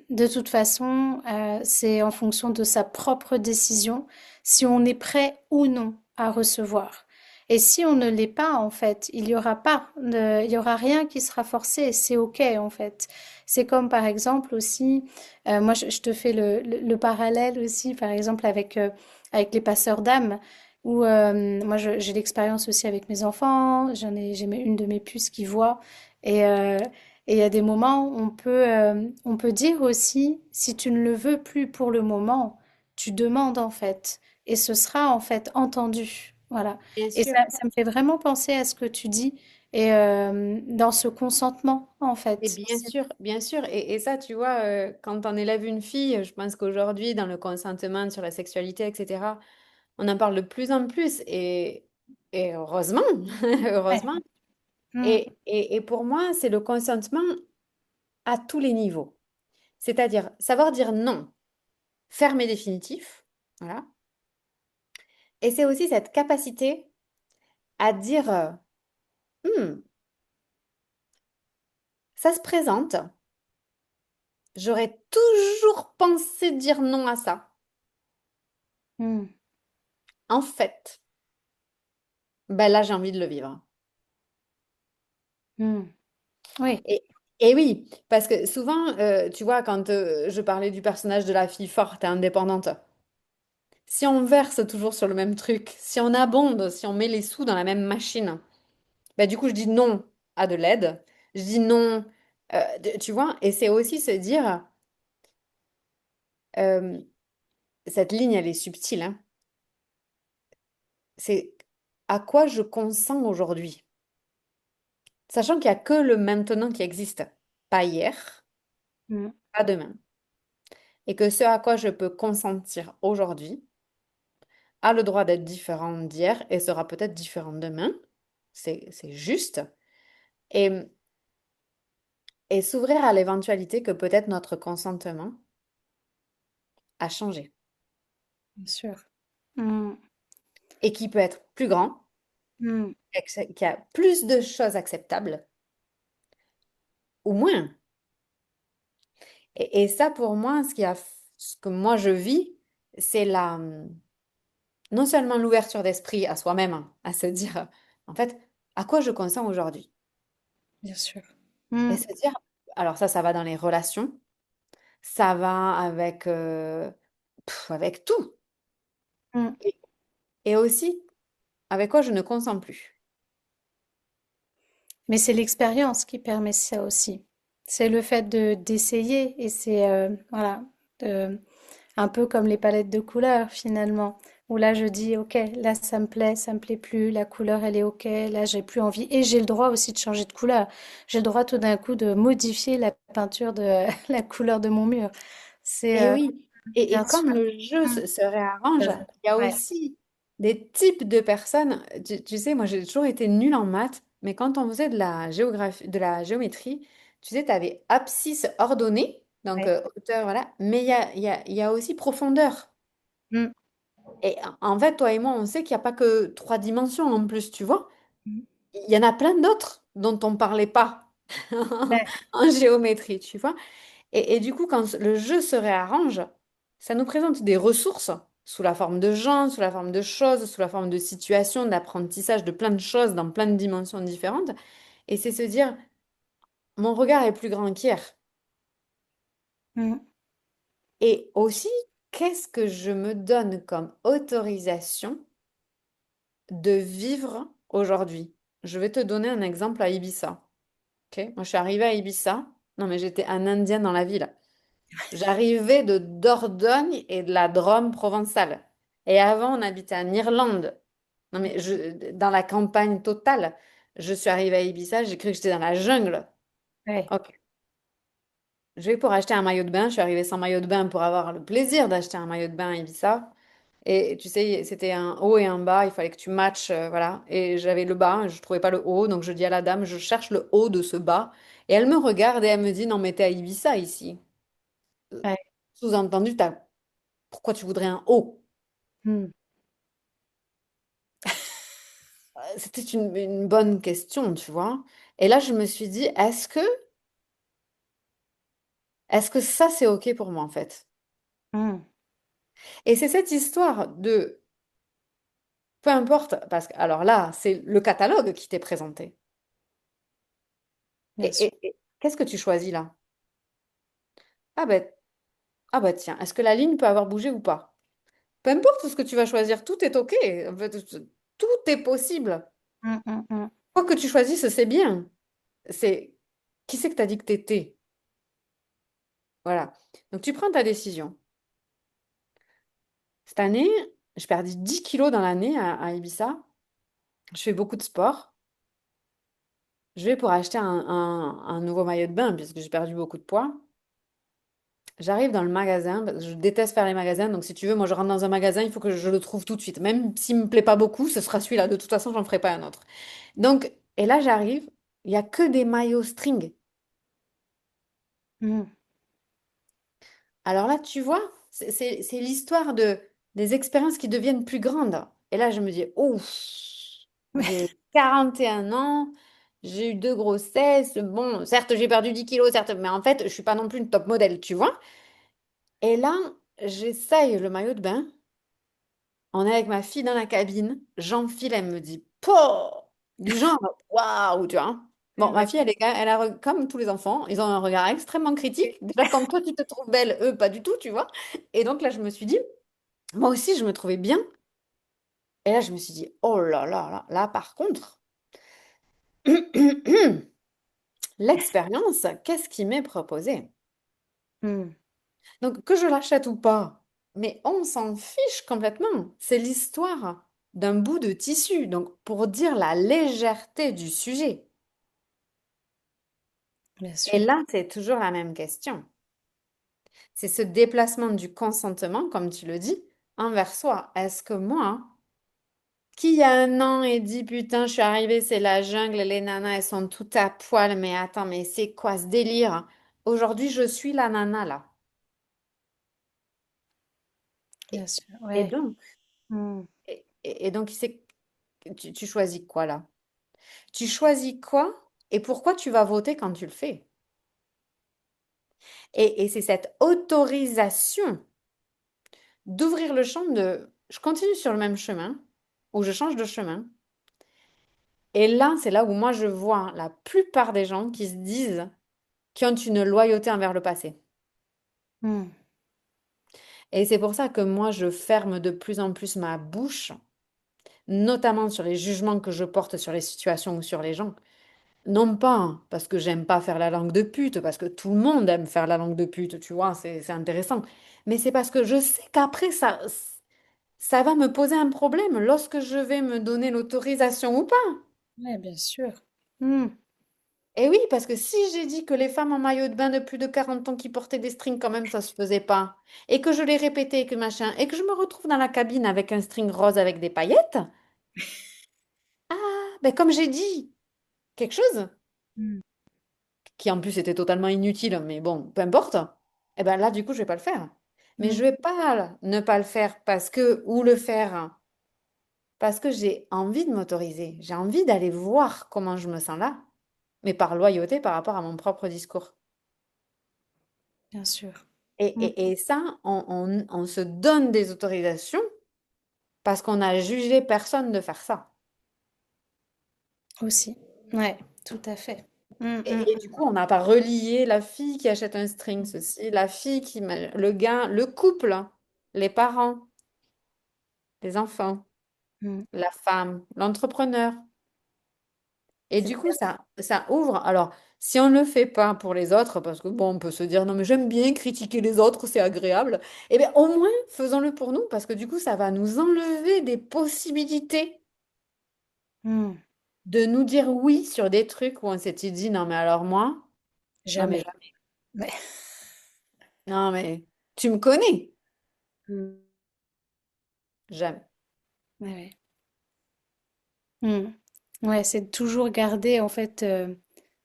de toute façon, c'est en fonction de sa propre décision si on est prêt ou non à recevoir. Et si on ne l'est pas, en fait, il y aura rien qui sera forcé. C'est ok, en fait. C'est comme par exemple aussi, moi je te fais le parallèle aussi, par exemple avec les passeurs d'âmes, où moi j'ai l'expérience aussi avec mes enfants. J'ai une de mes puces qui voit et et il y a des moments où on peut dire aussi, si tu ne le veux plus pour le moment, tu demandes en fait, et ce sera en fait entendu. Voilà. Bien Et sûr. ça me fait vraiment penser à ce que tu dis, et dans ce consentement en Et fait. bien sûr, bien sûr. Et ça, tu vois, quand on élève une fille, je pense qu'aujourd'hui, dans le consentement sur la sexualité, etc., on en parle de plus en plus. Et heureusement, Ouais. heureusement. Mm, Et pour moi, c'est le consentement à tous les niveaux. C'est-à-dire savoir dire non, ferme et définitif. Voilà. Et c'est aussi cette capacité à dire, Hmm, ça se présente, j'aurais toujours pensé dire non à ça. mm, En fait, ben là, j'ai envie de le vivre. mm. Oui, Et, et oui, parce que souvent, tu vois, quand je parlais du personnage de la fille forte et indépendante, si on verse toujours sur le même truc, si on abonde, si on met les sous dans la même machine, ben du coup, je dis non à de l'aide, je dis non, tu vois, et c'est aussi se dire, euh, cette ligne, elle est subtile, hein, c'est à quoi je consens aujourd'hui, sachant qu'il n'y a que le maintenant qui existe, pas hier, mm, pas demain, et que ce à quoi je peux consentir aujourd'hui, a le droit d'être différent d'hier et sera peut-être différent demain. C'est juste. Et, et s'ouvrir à l'éventualité que peut-être notre consentement a changé bien sûr. Mm, et qui peut être plus grand, mm, qui a plus de choses acceptables ou moins. Et ça, pour moi, ce que moi je vis, c'est non seulement l'ouverture d'esprit à soi-même, hein, à se dire, en fait, à quoi je consens aujourd'hui? bien sûr. Et Mm, se dire, alors ça va dans les relations. Ça va avec, avec tout. mm. Et aussi, avec quoi je ne consens plus. Mais c'est l'expérience qui permet ça aussi. C'est le fait de d'essayer et c'est voilà, un peu comme les palettes de couleurs finalement. Où là je dis ok, là ça me plaît plus, la couleur elle est ok, là j'ai plus envie et j'ai le droit aussi de changer de couleur. J'ai le droit tout d'un coup de modifier la peinture de la couleur de mon mur. C'est Et oui, bien et comme sûr. le jeu Mm. se réarrange, il y a Ouais, aussi des types de personnes. Tu sais, moi j'ai toujours été nulle en maths, mais quand on faisait de la géographie, de la géométrie, tu sais, tu avais abscisse ordonnée, donc ouais. hauteur, voilà, mais il y a aussi profondeur. Mm. Et en fait, toi et moi, on sait qu'il n'y a pas que trois dimensions en plus, tu vois. Mm. Il y en a plein d'autres dont on ne parlait pas Ouais. en géométrie, tu vois. Et du coup, quand le jeu se réarrange, ça nous présente des ressources sous la forme de gens, sous la forme de choses, sous la forme de situations, d'apprentissage, de plein de choses dans plein de dimensions différentes. Et c'est se dire, mon regard est plus grand qu'hier. Mm. Et aussi, qu'est-ce que je me donne comme autorisation de vivre aujourd'hui? Je vais te donner un exemple à Ibiza. Ok. Moi, je suis arrivée à Ibiza. Non, mais j'étais un Indien dans la ville. J'arrivais de Dordogne et de la Drôme provençale. Et avant, on habitait en Irlande. Non, mais dans la campagne totale. Je suis arrivée à Ibiza, j'ai cru que j'étais dans la jungle. Ouais. Ok. Je vais pour acheter un maillot de bain. Je suis arrivée sans maillot de bain pour avoir le plaisir d'acheter un maillot de bain à Ibiza. Et tu sais, c'était un haut et un bas. Il fallait que tu matches, voilà. Et j'avais le bas, je trouvais pas le haut. Donc je dis à la dame, je cherche le haut de ce bas. Et elle me regarde et elle me dit, non, mais t'es à Ibiza ici. Ouais. Sous-entendu, pourquoi tu voudrais un haut? Mm. C'était une bonne question, tu vois. Et là, je me suis dit, est-ce que ça, c'est OK pour moi, en fait? Mm. Et c'est cette histoire de, peu importe, parce que, alors là, c'est le catalogue qui t'est présenté. Bien sûr. Et qu'est-ce que tu choisis là? Ah ben, ah bah tiens, est-ce que la ligne peut avoir bougé ou pas? Peu importe ce que tu vas choisir, tout est OK. En fait, tout est possible. Mm, mm, mm. Quoi que tu choisisses, c'est bien. C'est qui c'est que t'as dit que t'étais? Voilà. Donc tu prends ta décision. Cette année, je perdis 10 kilos dans l'année à Ibiza. Je fais beaucoup de sport. Je vais pour acheter un nouveau maillot de bain puisque j'ai perdu beaucoup de poids. J'arrive dans le magasin, parce que je déteste faire les magasins, donc si tu veux, moi je rentre dans un magasin, il faut que je le trouve tout de suite. Même s'il me plaît pas beaucoup, ce sera celui-là. De toute façon, j'en ferai pas un autre. Donc, et là j'arrive, il y a que des maillots string. Mm. Alors là, tu vois, c'est l'histoire des expériences qui deviennent plus grandes. Et là, je me dis, ouf, j'ai 41 ans, j'ai eu deux grossesses. Bon, certes, j'ai perdu 10 kilos, certes, mais en fait, je suis pas non plus une top modèle, tu vois. Et là, j'essaye le maillot de bain. On est avec ma fille dans la cabine. J'enfile, elle me dit, po! Du genre, waouh, tu vois. Bon, ma Ouais. fille, elle a, comme tous les enfants, ils ont un regard extrêmement critique. Déjà, quand toi, tu te trouves belle, eux, pas du tout, tu vois. Et donc là, je me suis dit, moi aussi, je me trouvais bien. Et là, je me suis dit, oh là là là, là, par contre, l'expérience, qu'est-ce qui m'est proposé? Mm. Donc, que je l'achète ou pas, mais on s'en fiche complètement. C'est l'histoire d'un bout de tissu. Donc, pour dire la légèreté du sujet. Bien Et sûr. là, c'est toujours la même question. C'est ce déplacement du consentement, comme tu le dis, envers soi. Est-ce que moi, qui il y a un an et dit, putain, je suis arrivée, c'est la jungle, les nanas, elles sont toutes à poil, mais attends, mais c'est quoi ce délire? Aujourd'hui, je suis la nana là. Bien Et, sûr. et Ouais. donc, Mm. et donc, tu choisis quoi là? Tu choisis quoi et pourquoi tu vas voter quand tu le fais? Et c'est cette autorisation d'ouvrir le champ de je continue sur le même chemin ou je change de chemin. Et là, c'est là où moi je vois la plupart des gens qui se disent qui ont une loyauté envers le passé. Mm. Et c'est pour ça que moi je ferme de plus en plus ma bouche, notamment sur les jugements que je porte sur les situations ou sur les gens. Non pas parce que j'aime pas faire la langue de pute, parce que tout le monde aime faire la langue de pute, tu vois, c'est intéressant. Mais c'est parce que je sais qu'après, ça va me poser un problème lorsque je vais me donner l'autorisation ou pas. Ouais, bien sûr. Hmm, Et oui, parce que si j'ai dit que les femmes en maillot de bain de plus de 40 ans qui portaient des strings, quand même, ça se faisait pas, et que je l'ai répété, et que machin, et que je me retrouve dans la cabine avec un string rose avec des paillettes, ben comme j'ai dit quelque chose, hmm, qui en plus était totalement inutile, mais bon, peu importe, et ben là, du coup, je vais pas le faire. Mais hmm. je vais pas ne pas le faire parce que, ou le faire, parce que j'ai envie de m'autoriser, j'ai envie d'aller voir comment je me sens là, mais par loyauté par rapport à mon propre discours. Bien sûr. Et, Hmm, et ça, on se donne des autorisations parce qu'on a jugé personne de faire ça. aussi. Ouais, tout à fait. Hmm, hmm, Et du coup, on n'a pas relié la fille qui achète un string, ceci, la fille le gars, le couple, hein, les parents, les enfants, hmm. la femme, l'entrepreneur. Et C'est du coup, ça ouvre. Alors, si on ne le fait pas pour les autres, parce que bon, on peut se dire, non, mais j'aime bien critiquer les autres, c'est agréable, eh bien, au moins, faisons-le pour nous, parce que du coup, ça va nous enlever des possibilités hmm. de nous dire oui sur des trucs où on s'était dit, non, mais alors moi, non, mais Jamais. jamais. Ouais. Non, mais tu me connais. Hmm. Jamais. Ouais, ouais. Hmm. Ouais, c'est de toujours garder en fait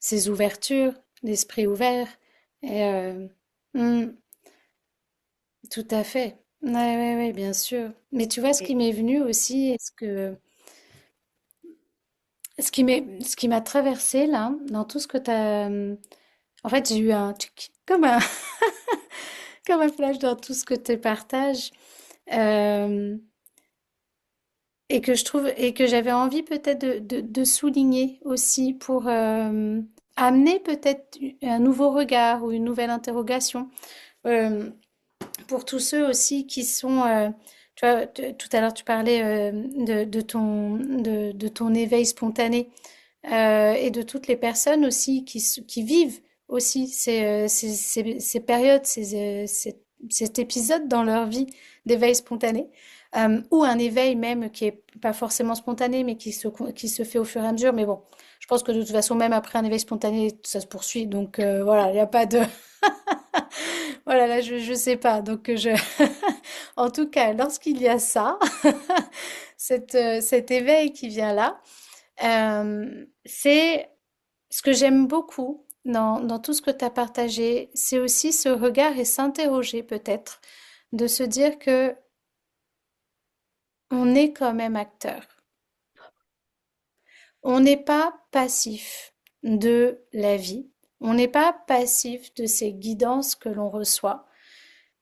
ces ouvertures, l'esprit ouvert. Et hmm, tout à fait. Ouais, ouais, ouais, bien sûr. Mais tu vois, ce qui Et m'est venu aussi, ce qui m'a traversé là, dans tout ce que tu as. En fait, j'ai eu un tchic, comme un flash dans tout ce que tu partages. euh, et que je trouve, et que j'avais envie peut-être de souligner aussi pour amener peut-être un nouveau regard ou une nouvelle interrogation. Euh, pour tous ceux aussi qui sont, tu vois, tout à l'heure tu parlais de ton éveil spontané et de toutes les personnes aussi qui vivent aussi ces périodes, cet épisode dans leur vie d'éveil spontané. Ou un éveil même qui est pas forcément spontané, mais qui se fait au fur et à mesure. Mais bon, je pense que de toute façon, même après un éveil spontané, ça se poursuit. Donc voilà, il n'y a pas de, voilà, là, je sais pas. Donc, en tout cas, lorsqu'il y a ça, cet éveil qui vient là, c'est ce que j'aime beaucoup dans tout ce que tu as partagé, c'est aussi ce regard et s'interroger peut-être, de se dire que on est quand même acteur. On n'est pas passif de la vie. On n'est pas passif de ces guidances que l'on reçoit.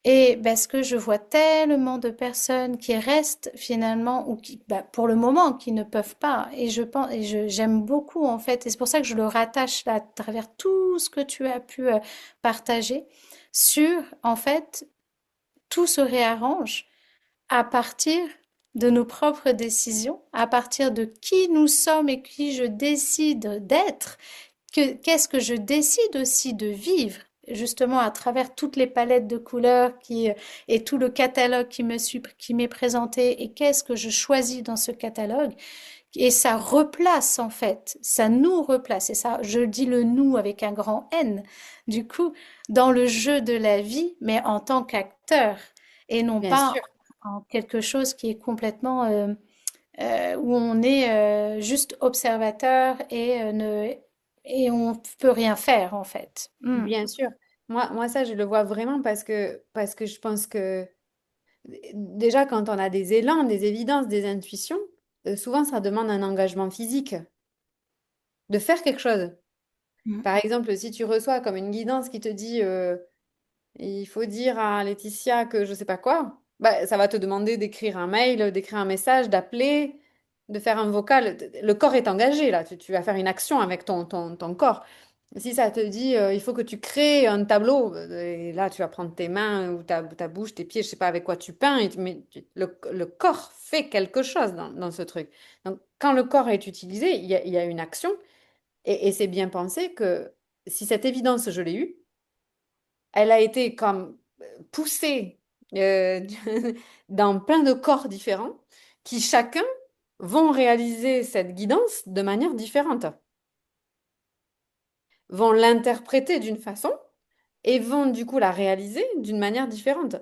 Et parce que je vois tellement de personnes qui restent finalement, ou qui, bah, pour le moment, qui ne peuvent pas. Et je pense, j'aime beaucoup en fait, et c'est pour ça que je le rattache là, à travers tout ce que tu as pu partager sur, en fait, tout se réarrange à partir de nos propres décisions, à partir de qui nous sommes et qui je décide d'être, qu'est-ce que je décide aussi de vivre, justement à travers toutes les palettes de couleurs et tout le catalogue qui m'est présenté, et qu'est-ce que je choisis dans ce catalogue. Et ça replace en fait, ça nous replace, et ça, je dis le nous avec un grand N, du coup, dans le jeu de la vie, mais en tant qu'acteur, et non bien pas sûr, en quelque chose qui est complètement où on est juste observateur et on peut rien faire en fait. Hmm. bien sûr. Moi, ça, je le vois vraiment parce que je pense que déjà, quand on a des élans, des évidences, des intuitions, souvent, ça demande un engagement physique, de faire quelque chose. Hmm. Par exemple, si tu reçois comme une guidance qui te dit il faut dire à Laetitia que je sais pas quoi, bah, ça va te demander d'écrire un mail, d'écrire un message, d'appeler, de faire un vocal. Le corps est engagé là, tu vas faire une action avec ton corps. Si ça te dit il faut que tu crées un tableau, et là tu vas prendre tes mains ou ta bouche, tes pieds, je sais pas avec quoi tu peins, mais le corps fait quelque chose dans ce truc. Donc quand le corps est utilisé, il y a une action. Et c'est bien pensé que si cette évidence, je l'ai eue, elle a été comme poussée euh, dans plein de corps différents qui chacun vont réaliser cette guidance de manière différente, vont l'interpréter d'une façon et vont du coup la réaliser d'une manière différente.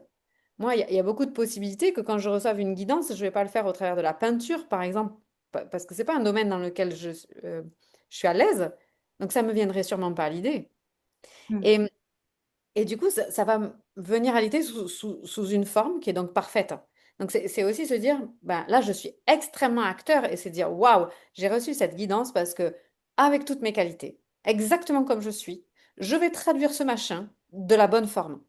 Moi, il y a beaucoup de possibilités que quand je reçoive une guidance, je ne vais pas le faire au travers de la peinture, par exemple, parce que c'est pas un domaine dans lequel je suis à l'aise, donc ça me viendrait sûrement pas à l'idée. Mm. Et Et du coup, ça va venir à l'idée sous une forme qui est donc parfaite. Donc, c'est aussi se dire, ben, là, je suis extrêmement acteur et c'est dire, waouh, j'ai reçu cette guidance parce que, avec toutes mes qualités, exactement comme je suis, je vais traduire ce machin de la bonne forme.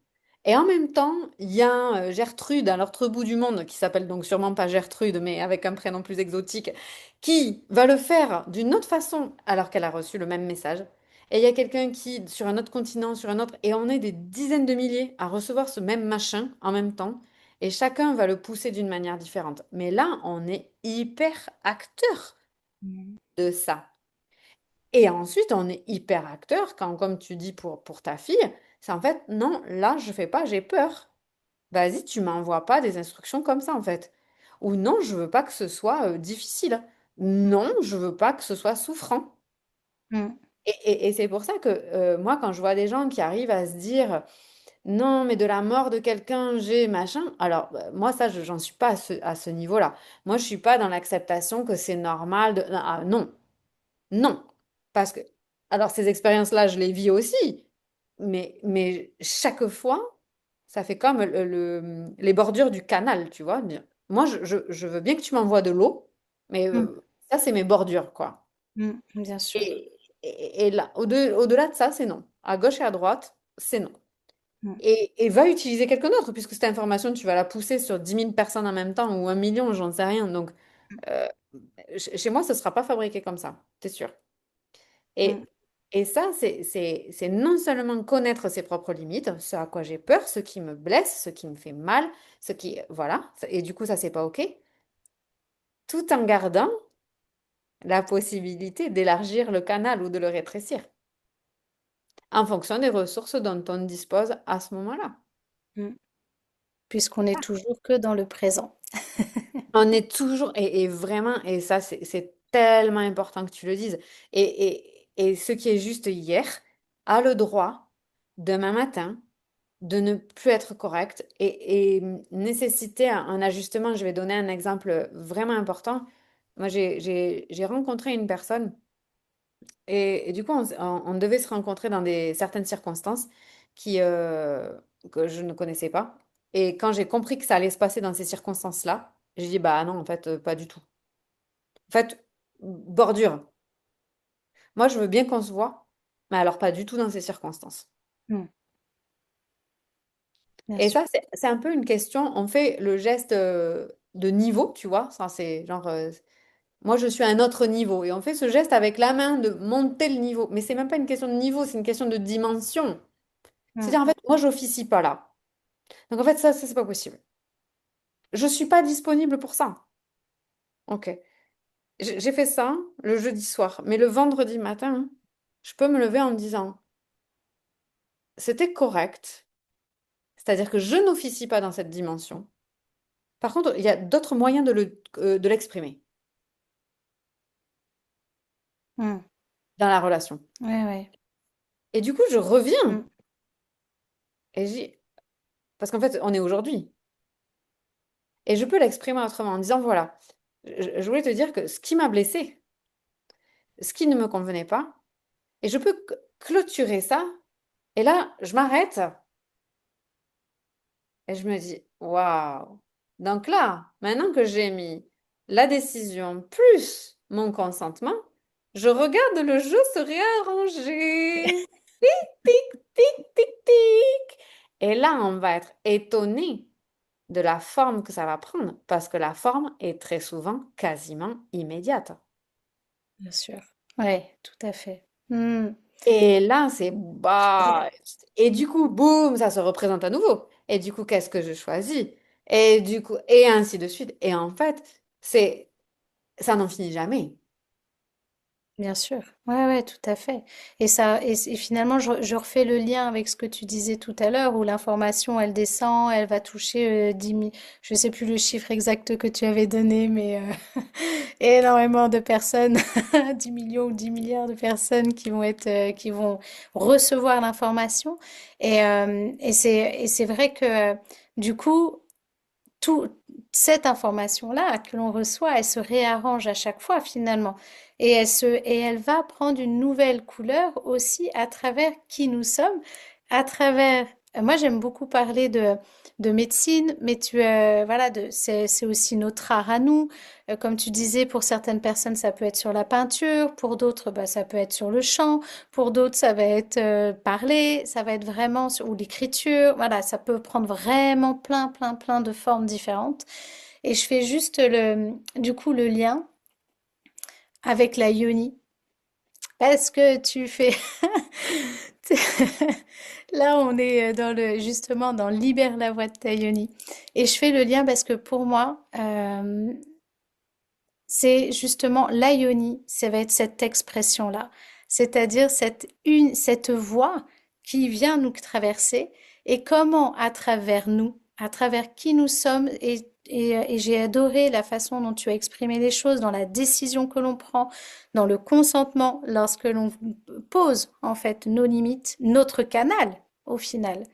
Et en même temps, il y a Gertrude à l'autre bout du monde, qui s'appelle donc sûrement pas Gertrude, mais avec un prénom plus exotique, qui va le faire d'une autre façon alors qu'elle a reçu le même message. Et il y a quelqu'un qui, sur un autre continent, sur un autre, et on est des dizaines de milliers à recevoir ce même machin en même temps, et chacun va le pousser d'une manière différente. Mais là, on est hyper acteur Mm. de ça. Et ensuite, on est hyper acteur quand, comme tu dis pour ta fille, c'est en fait, non, là, je fais pas, j'ai peur. Vas-y, tu m'envoies pas des instructions comme ça, en fait. Ou non, je veux pas que ce soit difficile. Non, je veux pas que ce soit souffrant. Mm. Et c'est pour ça que moi, quand je vois des gens qui arrivent à se dire non, mais de la mort de quelqu'un, j'ai machin, alors moi, ça, j'en suis pas à ce niveau-là. Moi, je suis pas dans l'acceptation que c'est normal de. Ah, non, non. Parce que, alors, ces expériences-là, je les vis aussi, mais chaque fois, ça fait comme les bordures du canal, tu vois. Moi, je veux bien que tu m'envoies de l'eau, mais Mm. ça, c'est mes bordures, quoi. Mm. Bien sûr. Et là, au-delà de ça, c'est non. À gauche et à droite, c'est non. Mm. Et va utiliser quelqu'un d'autre, puisque cette information, tu vas la pousser sur 10 000 personnes en même temps, ou 1 million, j'en sais rien. Donc, euh, chez moi, ce ne sera pas fabriqué comme ça, c'est sûr. Mm. Et ça, c'est non seulement connaître ses propres limites, ce à quoi j'ai peur, ce qui me blesse, ce qui me fait mal, ce qui... Voilà. Et du coup, ça, c'est pas OK. Tout en gardant la possibilité d'élargir le canal ou de le rétrécir, en fonction des ressources dont on dispose à ce moment-là. Mm. Puisqu'on est toujours que dans le présent. On est toujours, et vraiment, et ça, c'est tellement important que tu le dises. Et ce qui est juste hier a le droit, demain matin, de ne plus être correct et nécessiter un ajustement. Je vais donner un exemple vraiment important. Moi, j'ai rencontré une personne et du coup, on devait se rencontrer dans certaines circonstances qui, que je ne connaissais pas. Et quand j'ai compris que ça allait se passer dans ces circonstances-là, j'ai dit, bah non, en fait, pas du tout. En fait, bordure. Moi, je veux bien qu'on se voit, mais alors pas du tout dans ces circonstances. Mm. Bien Et sûr. ça, c'est un peu une question. On fait le geste de niveau, tu vois. Ça, c'est genre, moi, je suis à un autre niveau. Et on fait ce geste avec la main de monter le niveau. Mais c'est même pas une question de niveau, c'est une question de dimension. Mm. C'est-à-dire, en fait, moi, j'officie pas là. Donc, en fait, ça, c'est pas possible. Je suis pas disponible pour ça. Ok. J'ai fait ça le jeudi soir. Mais le vendredi matin, je peux me lever en me disant, c'était correct. C'est-à-dire que je n'officie pas dans cette dimension. Par contre, il y a d'autres moyens de l'exprimer Mm. dans la relation. Ouais, ouais. Et du coup, je reviens. Mm. Et parce qu'en fait, on est aujourd'hui. Et je peux l'exprimer autrement en disant, voilà, je voulais te dire que ce qui m'a blessé, ce qui ne me convenait pas, et je peux clôturer ça. Et là, je m'arrête et je me dis, waouh. Donc là, maintenant que j'ai mis la décision plus mon consentement, je regarde le jeu se réarranger. Tic, tic, tic, tic, tic. Et là, on va être étonné de la forme que ça va prendre, parce que la forme est très souvent quasiment immédiate. Bien sûr. Ouais, tout à fait. Mm. Et là, c'est bah. Et du coup, boum, ça se représente à nouveau. Et du coup, qu'est-ce que je choisis? Et du coup, et ainsi de suite. Et en fait, ça n'en finit jamais. Bien sûr, ouais, ouais, tout à fait. Et ça, et finalement, je refais le lien avec ce que tu disais tout à l'heure, où l'information, elle descend, elle va toucher 10 000, je sais plus le chiffre exact que tu avais donné, mais énormément de personnes, 10 millions ou 10 milliards de personnes qui vont être, qui vont recevoir l'information. Et c'est vrai que, du coup, toute cette information-là que l'on reçoit, elle se réarrange à chaque fois finalement. Et elle va prendre une nouvelle couleur aussi à travers qui nous sommes, à travers. Moi, j'aime beaucoup parler de médecine, mais voilà, c'est aussi notre art à nous. Comme tu disais, pour certaines personnes, ça peut être sur la peinture, pour d'autres, bah, ça peut être sur le chant, pour d'autres, ça va être parler, ça va être vraiment ou l'écriture. Voilà, ça peut prendre vraiment plein, plein, plein de formes différentes. Et je fais juste du coup, le lien avec la yoni. Parce que tu fais, là, on est justement dans Libère la voix de ta yoni. Et je fais le lien parce que pour moi, c'est justement la yoni, ça va être cette expression-là, c'est-à-dire cette voix qui vient nous traverser et comment à travers nous, à travers qui nous sommes et j'ai adoré la façon dont tu as exprimé les choses, dans la décision que l'on prend, dans le consentement, lorsque l'on pose en fait nos limites, notre canal au final.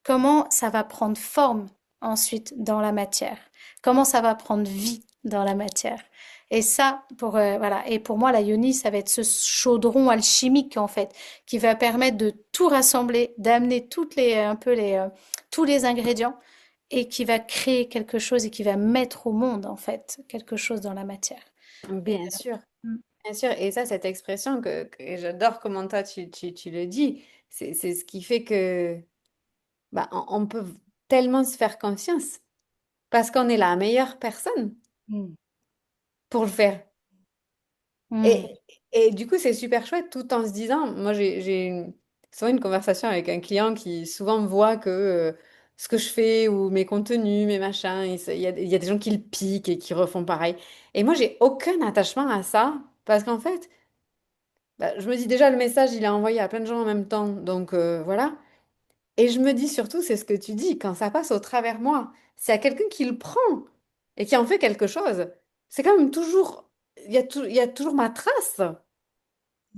Comment ça va prendre forme ensuite dans la matière? Comment ça va prendre vie dans la matière? Et ça, voilà. Et pour moi, la yoni, ça va être ce chaudron alchimique en fait, qui va permettre de tout rassembler, d'amener tous les ingrédients et qui va créer quelque chose et qui va mettre au monde en fait quelque chose dans la matière. Et, Bien sûr, mm, bien sûr. Et ça, cette expression que j'adore comment toi tu le dis, c'est ce qui fait que bah, on peut tellement se faire confiance parce qu'on est la meilleure personne mm, pour le faire. mm, Et, et du coup, c'est super chouette tout en se disant, moi souvent une conversation avec un client qui souvent voit que ce que je fais ou mes contenus, mes machins, il y a des gens qui le piquent et qui refont pareil. Et moi, j'ai aucun attachement à ça parce qu'en fait, bah, je me dis déjà le message, il est envoyé à plein de gens en même temps, donc voilà. Et je me dis surtout, c'est ce que tu dis, quand ça passe au travers moi, s'il y a quelqu'un qui le prend et qui en fait quelque chose, c'est quand même toujours, il y a toujours ma trace.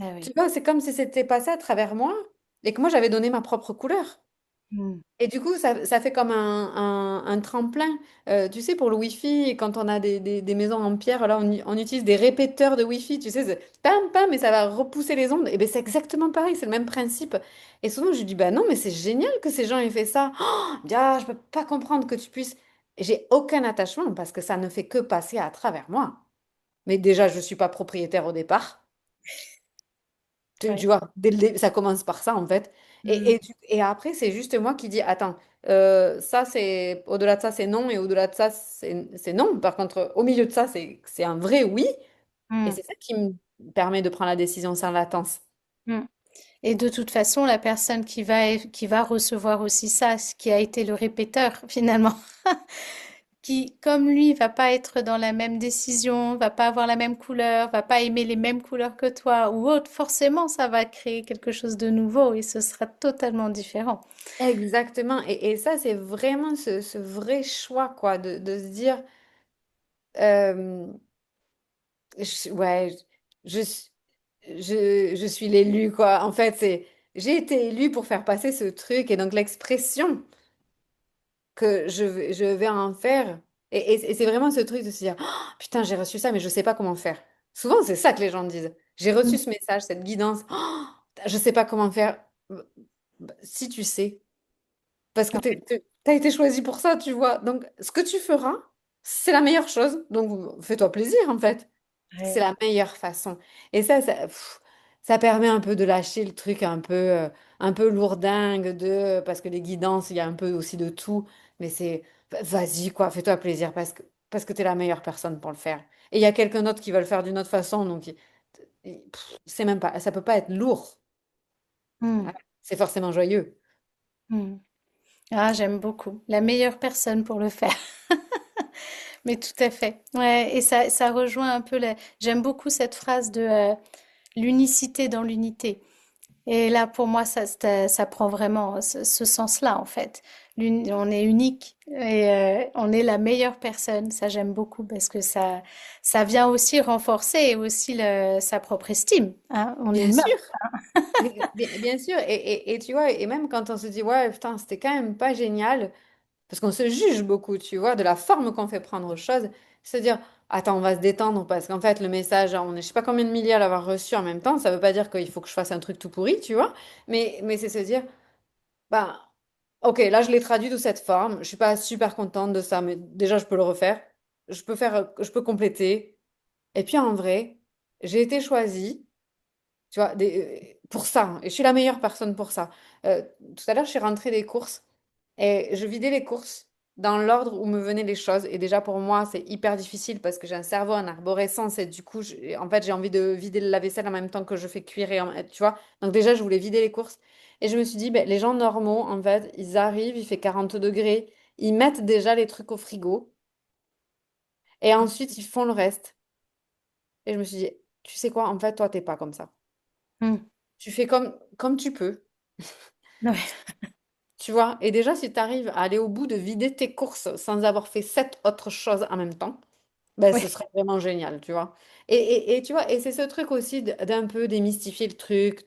ah Tu oui. vois, c'est comme si c'était passé à travers moi et que moi j'avais donné ma propre couleur. Mm, Et du coup, ça fait comme un tremplin. Tu sais, pour le Wi-Fi, quand on a des maisons en pierre, là, on utilise des répéteurs de Wi-Fi. Tu sais, c'est pam, pam, et ça va repousser les ondes. Et bien, c'est exactement pareil, c'est le même principe. Et souvent, je dis, bah non, mais c'est génial que ces gens aient fait ça. Oh, je peux pas comprendre que tu puisses. Et j'ai aucun attachement parce que ça ne fait que passer à travers moi. Mais déjà, je suis pas propriétaire au départ. Tu ouais. vois, ça commence par ça en fait. Et après, c'est juste moi qui dis, attends, ça c'est, au-delà de ça c'est non, et au-delà de ça c'est non. Par contre, au milieu de ça, c'est un vrai oui. Et Mm, c'est ça qui me permet de prendre la décision sans latence. mm. Et de toute façon, la personne qui va recevoir aussi ça, ce qui a été le répéteur finalement, qui, comme lui, va pas être dans la même décision, va pas avoir la même couleur, va pas aimer les mêmes couleurs que toi ou autre, forcément, ça va créer quelque chose de nouveau et ce sera totalement différent. Exactement. Et ça, c'est vraiment ce vrai choix, quoi, de se dire, euh, ouais, je, je suis l'élu, quoi. En fait, j'ai été élue pour faire passer ce truc. Et donc, l'expression que je vais en faire. Et c'est vraiment ce truc de se dire, oh, putain, j'ai reçu ça, mais je sais pas comment faire. Souvent, c'est ça que les gens disent. J'ai reçu Mm. ce message, cette guidance. Oh, je sais pas comment faire. Si tu sais, parce que t'as été choisi pour ça, tu vois. Donc, ce que tu feras, c'est la meilleure chose. Donc, fais-toi plaisir, en fait. C'est Ouais. la meilleure façon. Et ça permet un peu de lâcher le truc un peu lourdingue parce que les guidances, il y a un peu aussi de tout. Mais vas-y, quoi, fais-toi plaisir parce que tu es la meilleure personne pour le faire. Et il y a quelqu'un d'autre qui va le faire d'une autre façon. Donc, c'est même pas, ça peut pas être lourd. Mm. Voilà. C'est forcément joyeux. Mm. Ah, j'aime beaucoup. La meilleure personne pour le faire. Mais tout à fait. Ouais, et ça rejoint un peu j'aime beaucoup cette phrase l'unicité dans l'unité. Et là, pour moi, ça prend vraiment ce sens-là, en fait. On est unique et on est la meilleure personne. Ça, j'aime beaucoup parce que ça vient aussi renforcer aussi sa propre estime, hein. On est Bien humain. sûr. Bien sûr, et tu vois, et même quand on se dit, ouais, putain, c'était quand même pas génial, parce qu'on se juge beaucoup, tu vois, de la forme qu'on fait prendre aux choses, se dire, attends, on va se détendre, parce qu'en fait, le message, on est je sais pas combien de milliers à l'avoir reçu en même temps, ça veut pas dire qu'il faut que je fasse un truc tout pourri, tu vois, mais c'est se dire, bah, ok, là, je l'ai traduit de cette forme, je suis pas super contente de ça, mais déjà, je peux le refaire, je peux compléter, et puis en vrai, j'ai été choisie. Tu vois, pour ça, hein, et je suis la meilleure personne pour ça. Tout à l'heure, je suis rentrée des courses et je vidais les courses dans l'ordre où me venaient les choses. Et déjà, pour moi, c'est hyper difficile parce que j'ai un cerveau en arborescence et du coup, en fait, j'ai envie de vider le lave-vaisselle en même temps que je fais cuire, tu vois. Donc déjà, je voulais vider les courses. Et je me suis dit, ben, les gens normaux, en fait, ils arrivent, il fait 40 degrés, ils mettent déjà les trucs au frigo et ensuite, ils font le reste. Et je me suis dit, tu sais quoi, en fait, toi, t'es pas comme ça. Mm. Tu fais comme tu peux. Ouais, Tu vois, et déjà, si tu arrives à aller au bout de vider tes courses sans avoir fait sept autres choses en même temps, ben, ce ouais. serait vraiment génial, tu vois. Et tu vois, et c'est ce truc aussi d'un peu démystifier le truc,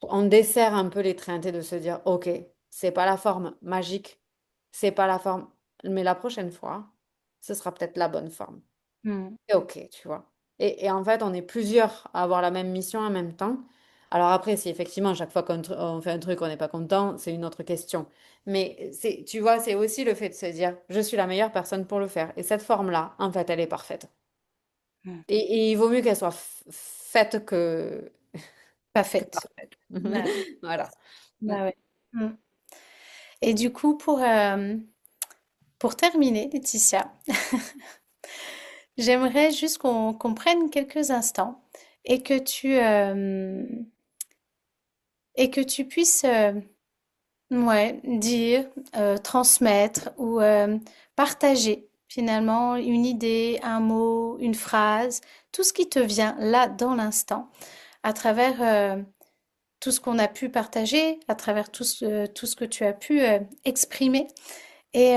on dessert un peu les trains et de se dire, ok, c'est pas la forme magique, c'est pas la forme, mais la prochaine fois, ce sera peut-être la bonne forme. Mm. Et ok, tu vois. Et en fait, on est plusieurs à avoir la même mission en même temps. Alors après, si effectivement, chaque fois qu'on fait un truc, on n'est pas content, c'est une autre question. Mais c'est, tu vois, c'est aussi le fait de se dire, je suis la meilleure personne pour le faire. Et cette forme-là, en fait, elle est parfaite. Mm. Et il vaut mieux qu'elle soit faite Pas que faite. parfaite. Bah oui. Voilà. Mm. Bah ouais. Mm. Et du coup, pour terminer, Laetitia, j'aimerais juste qu'on prenne quelques instants et et que tu puisses ouais, dire, transmettre ou partager finalement une idée, un mot, une phrase, tout ce qui te vient là dans l'instant, à travers tout ce qu'on a pu partager, à travers tout ce que tu as pu exprimer. Et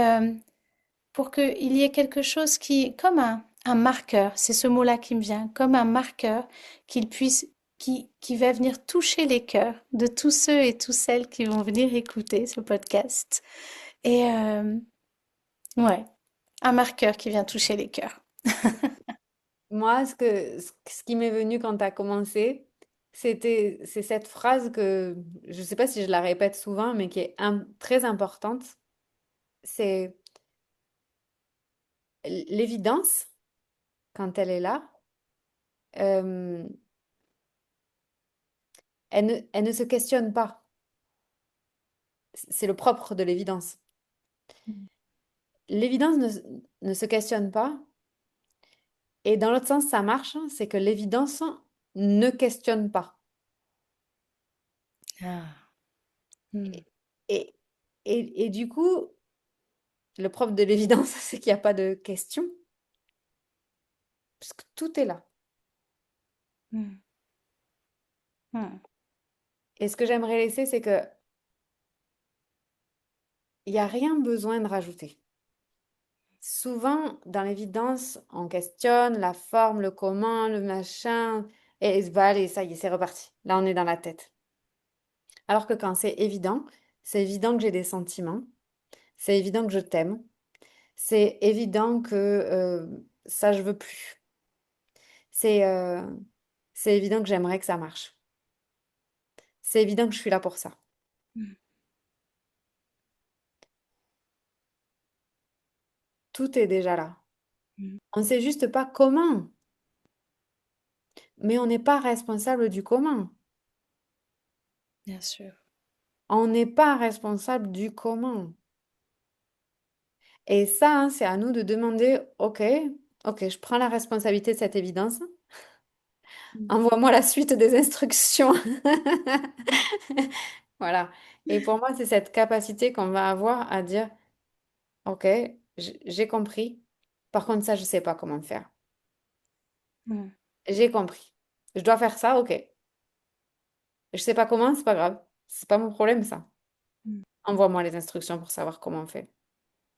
pour qu'il y ait quelque chose qui, comme un marqueur, c'est ce mot-là qui me vient, comme un marqueur qu'il puisse, qui va venir toucher les cœurs de tous ceux et toutes celles qui vont venir écouter ce podcast. Et ouais, un marqueur qui vient toucher les cœurs. Moi, ce qui m'est venu quand tu as commencé, c'est cette phrase que je ne sais pas si je la répète souvent, mais qui est très importante. C'est l'évidence, quand elle est là, euh, elle ne se questionne pas. C'est le propre de l'évidence. L'évidence ne se questionne pas. Et dans l'autre sens, ça marche, hein, c'est que l'évidence ne questionne pas. Ah, hmm, Et, et du coup, le propre de l'évidence, c'est qu'il n'y a pas de question, puisque tout est là. hmm, hmm, Et ce que j'aimerais laisser, c'est que il n'y a rien besoin de rajouter. Souvent, dans l'évidence, on questionne la forme, le comment, le machin, et bah, allez, ça y est, c'est reparti. Là, on est dans la tête. Alors que quand c'est évident que j'ai des sentiments, c'est évident que je t'aime, c'est évident que ça, je veux plus. C'est c'est évident que j'aimerais que ça marche. C'est évident que je suis là pour ça. hmm, Tout est déjà là. hmm. On ne sait juste pas comment, mais on n'est pas responsable du comment. Bien sûr. On n'est pas responsable du comment. Et ça, hein, c'est à nous de demander, ok, je prends la responsabilité de cette évidence. Hmm, Envoie-moi la suite des instructions. Voilà. Et pour moi, c'est cette capacité qu'on va avoir à dire, ok, j'ai compris. Par contre, ça, je ne sais pas comment faire. hmm, J'ai compris. Je dois faire ça, ok. Je sais pas comment, c'est pas grave. C'est pas mon problème, ça. Mm, Envoie-moi les instructions pour savoir comment on fait.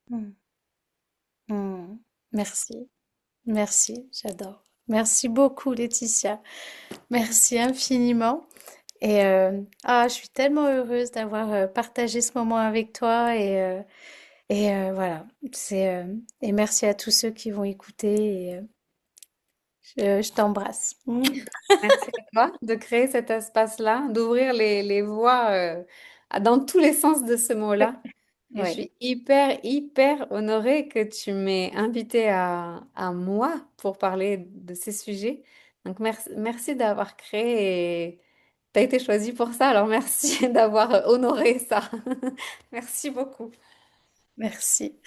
mm, mm. Merci, merci, j'adore. Merci beaucoup, Laetitia. Merci infiniment. Et je suis tellement heureuse d'avoir partagé ce moment avec toi voilà. Et merci à tous ceux qui vont écouter. Et, je t'embrasse. Merci à toi de créer cet espace-là, d'ouvrir les voies dans tous les sens de ce mot-là. Et je Oui, suis hyper, hyper honorée que tu m'aies invitée à moi pour parler de ces sujets. Donc, merci d'avoir créé et tu as été choisie pour ça. Alors, merci d'avoir honoré ça. Merci beaucoup. merci.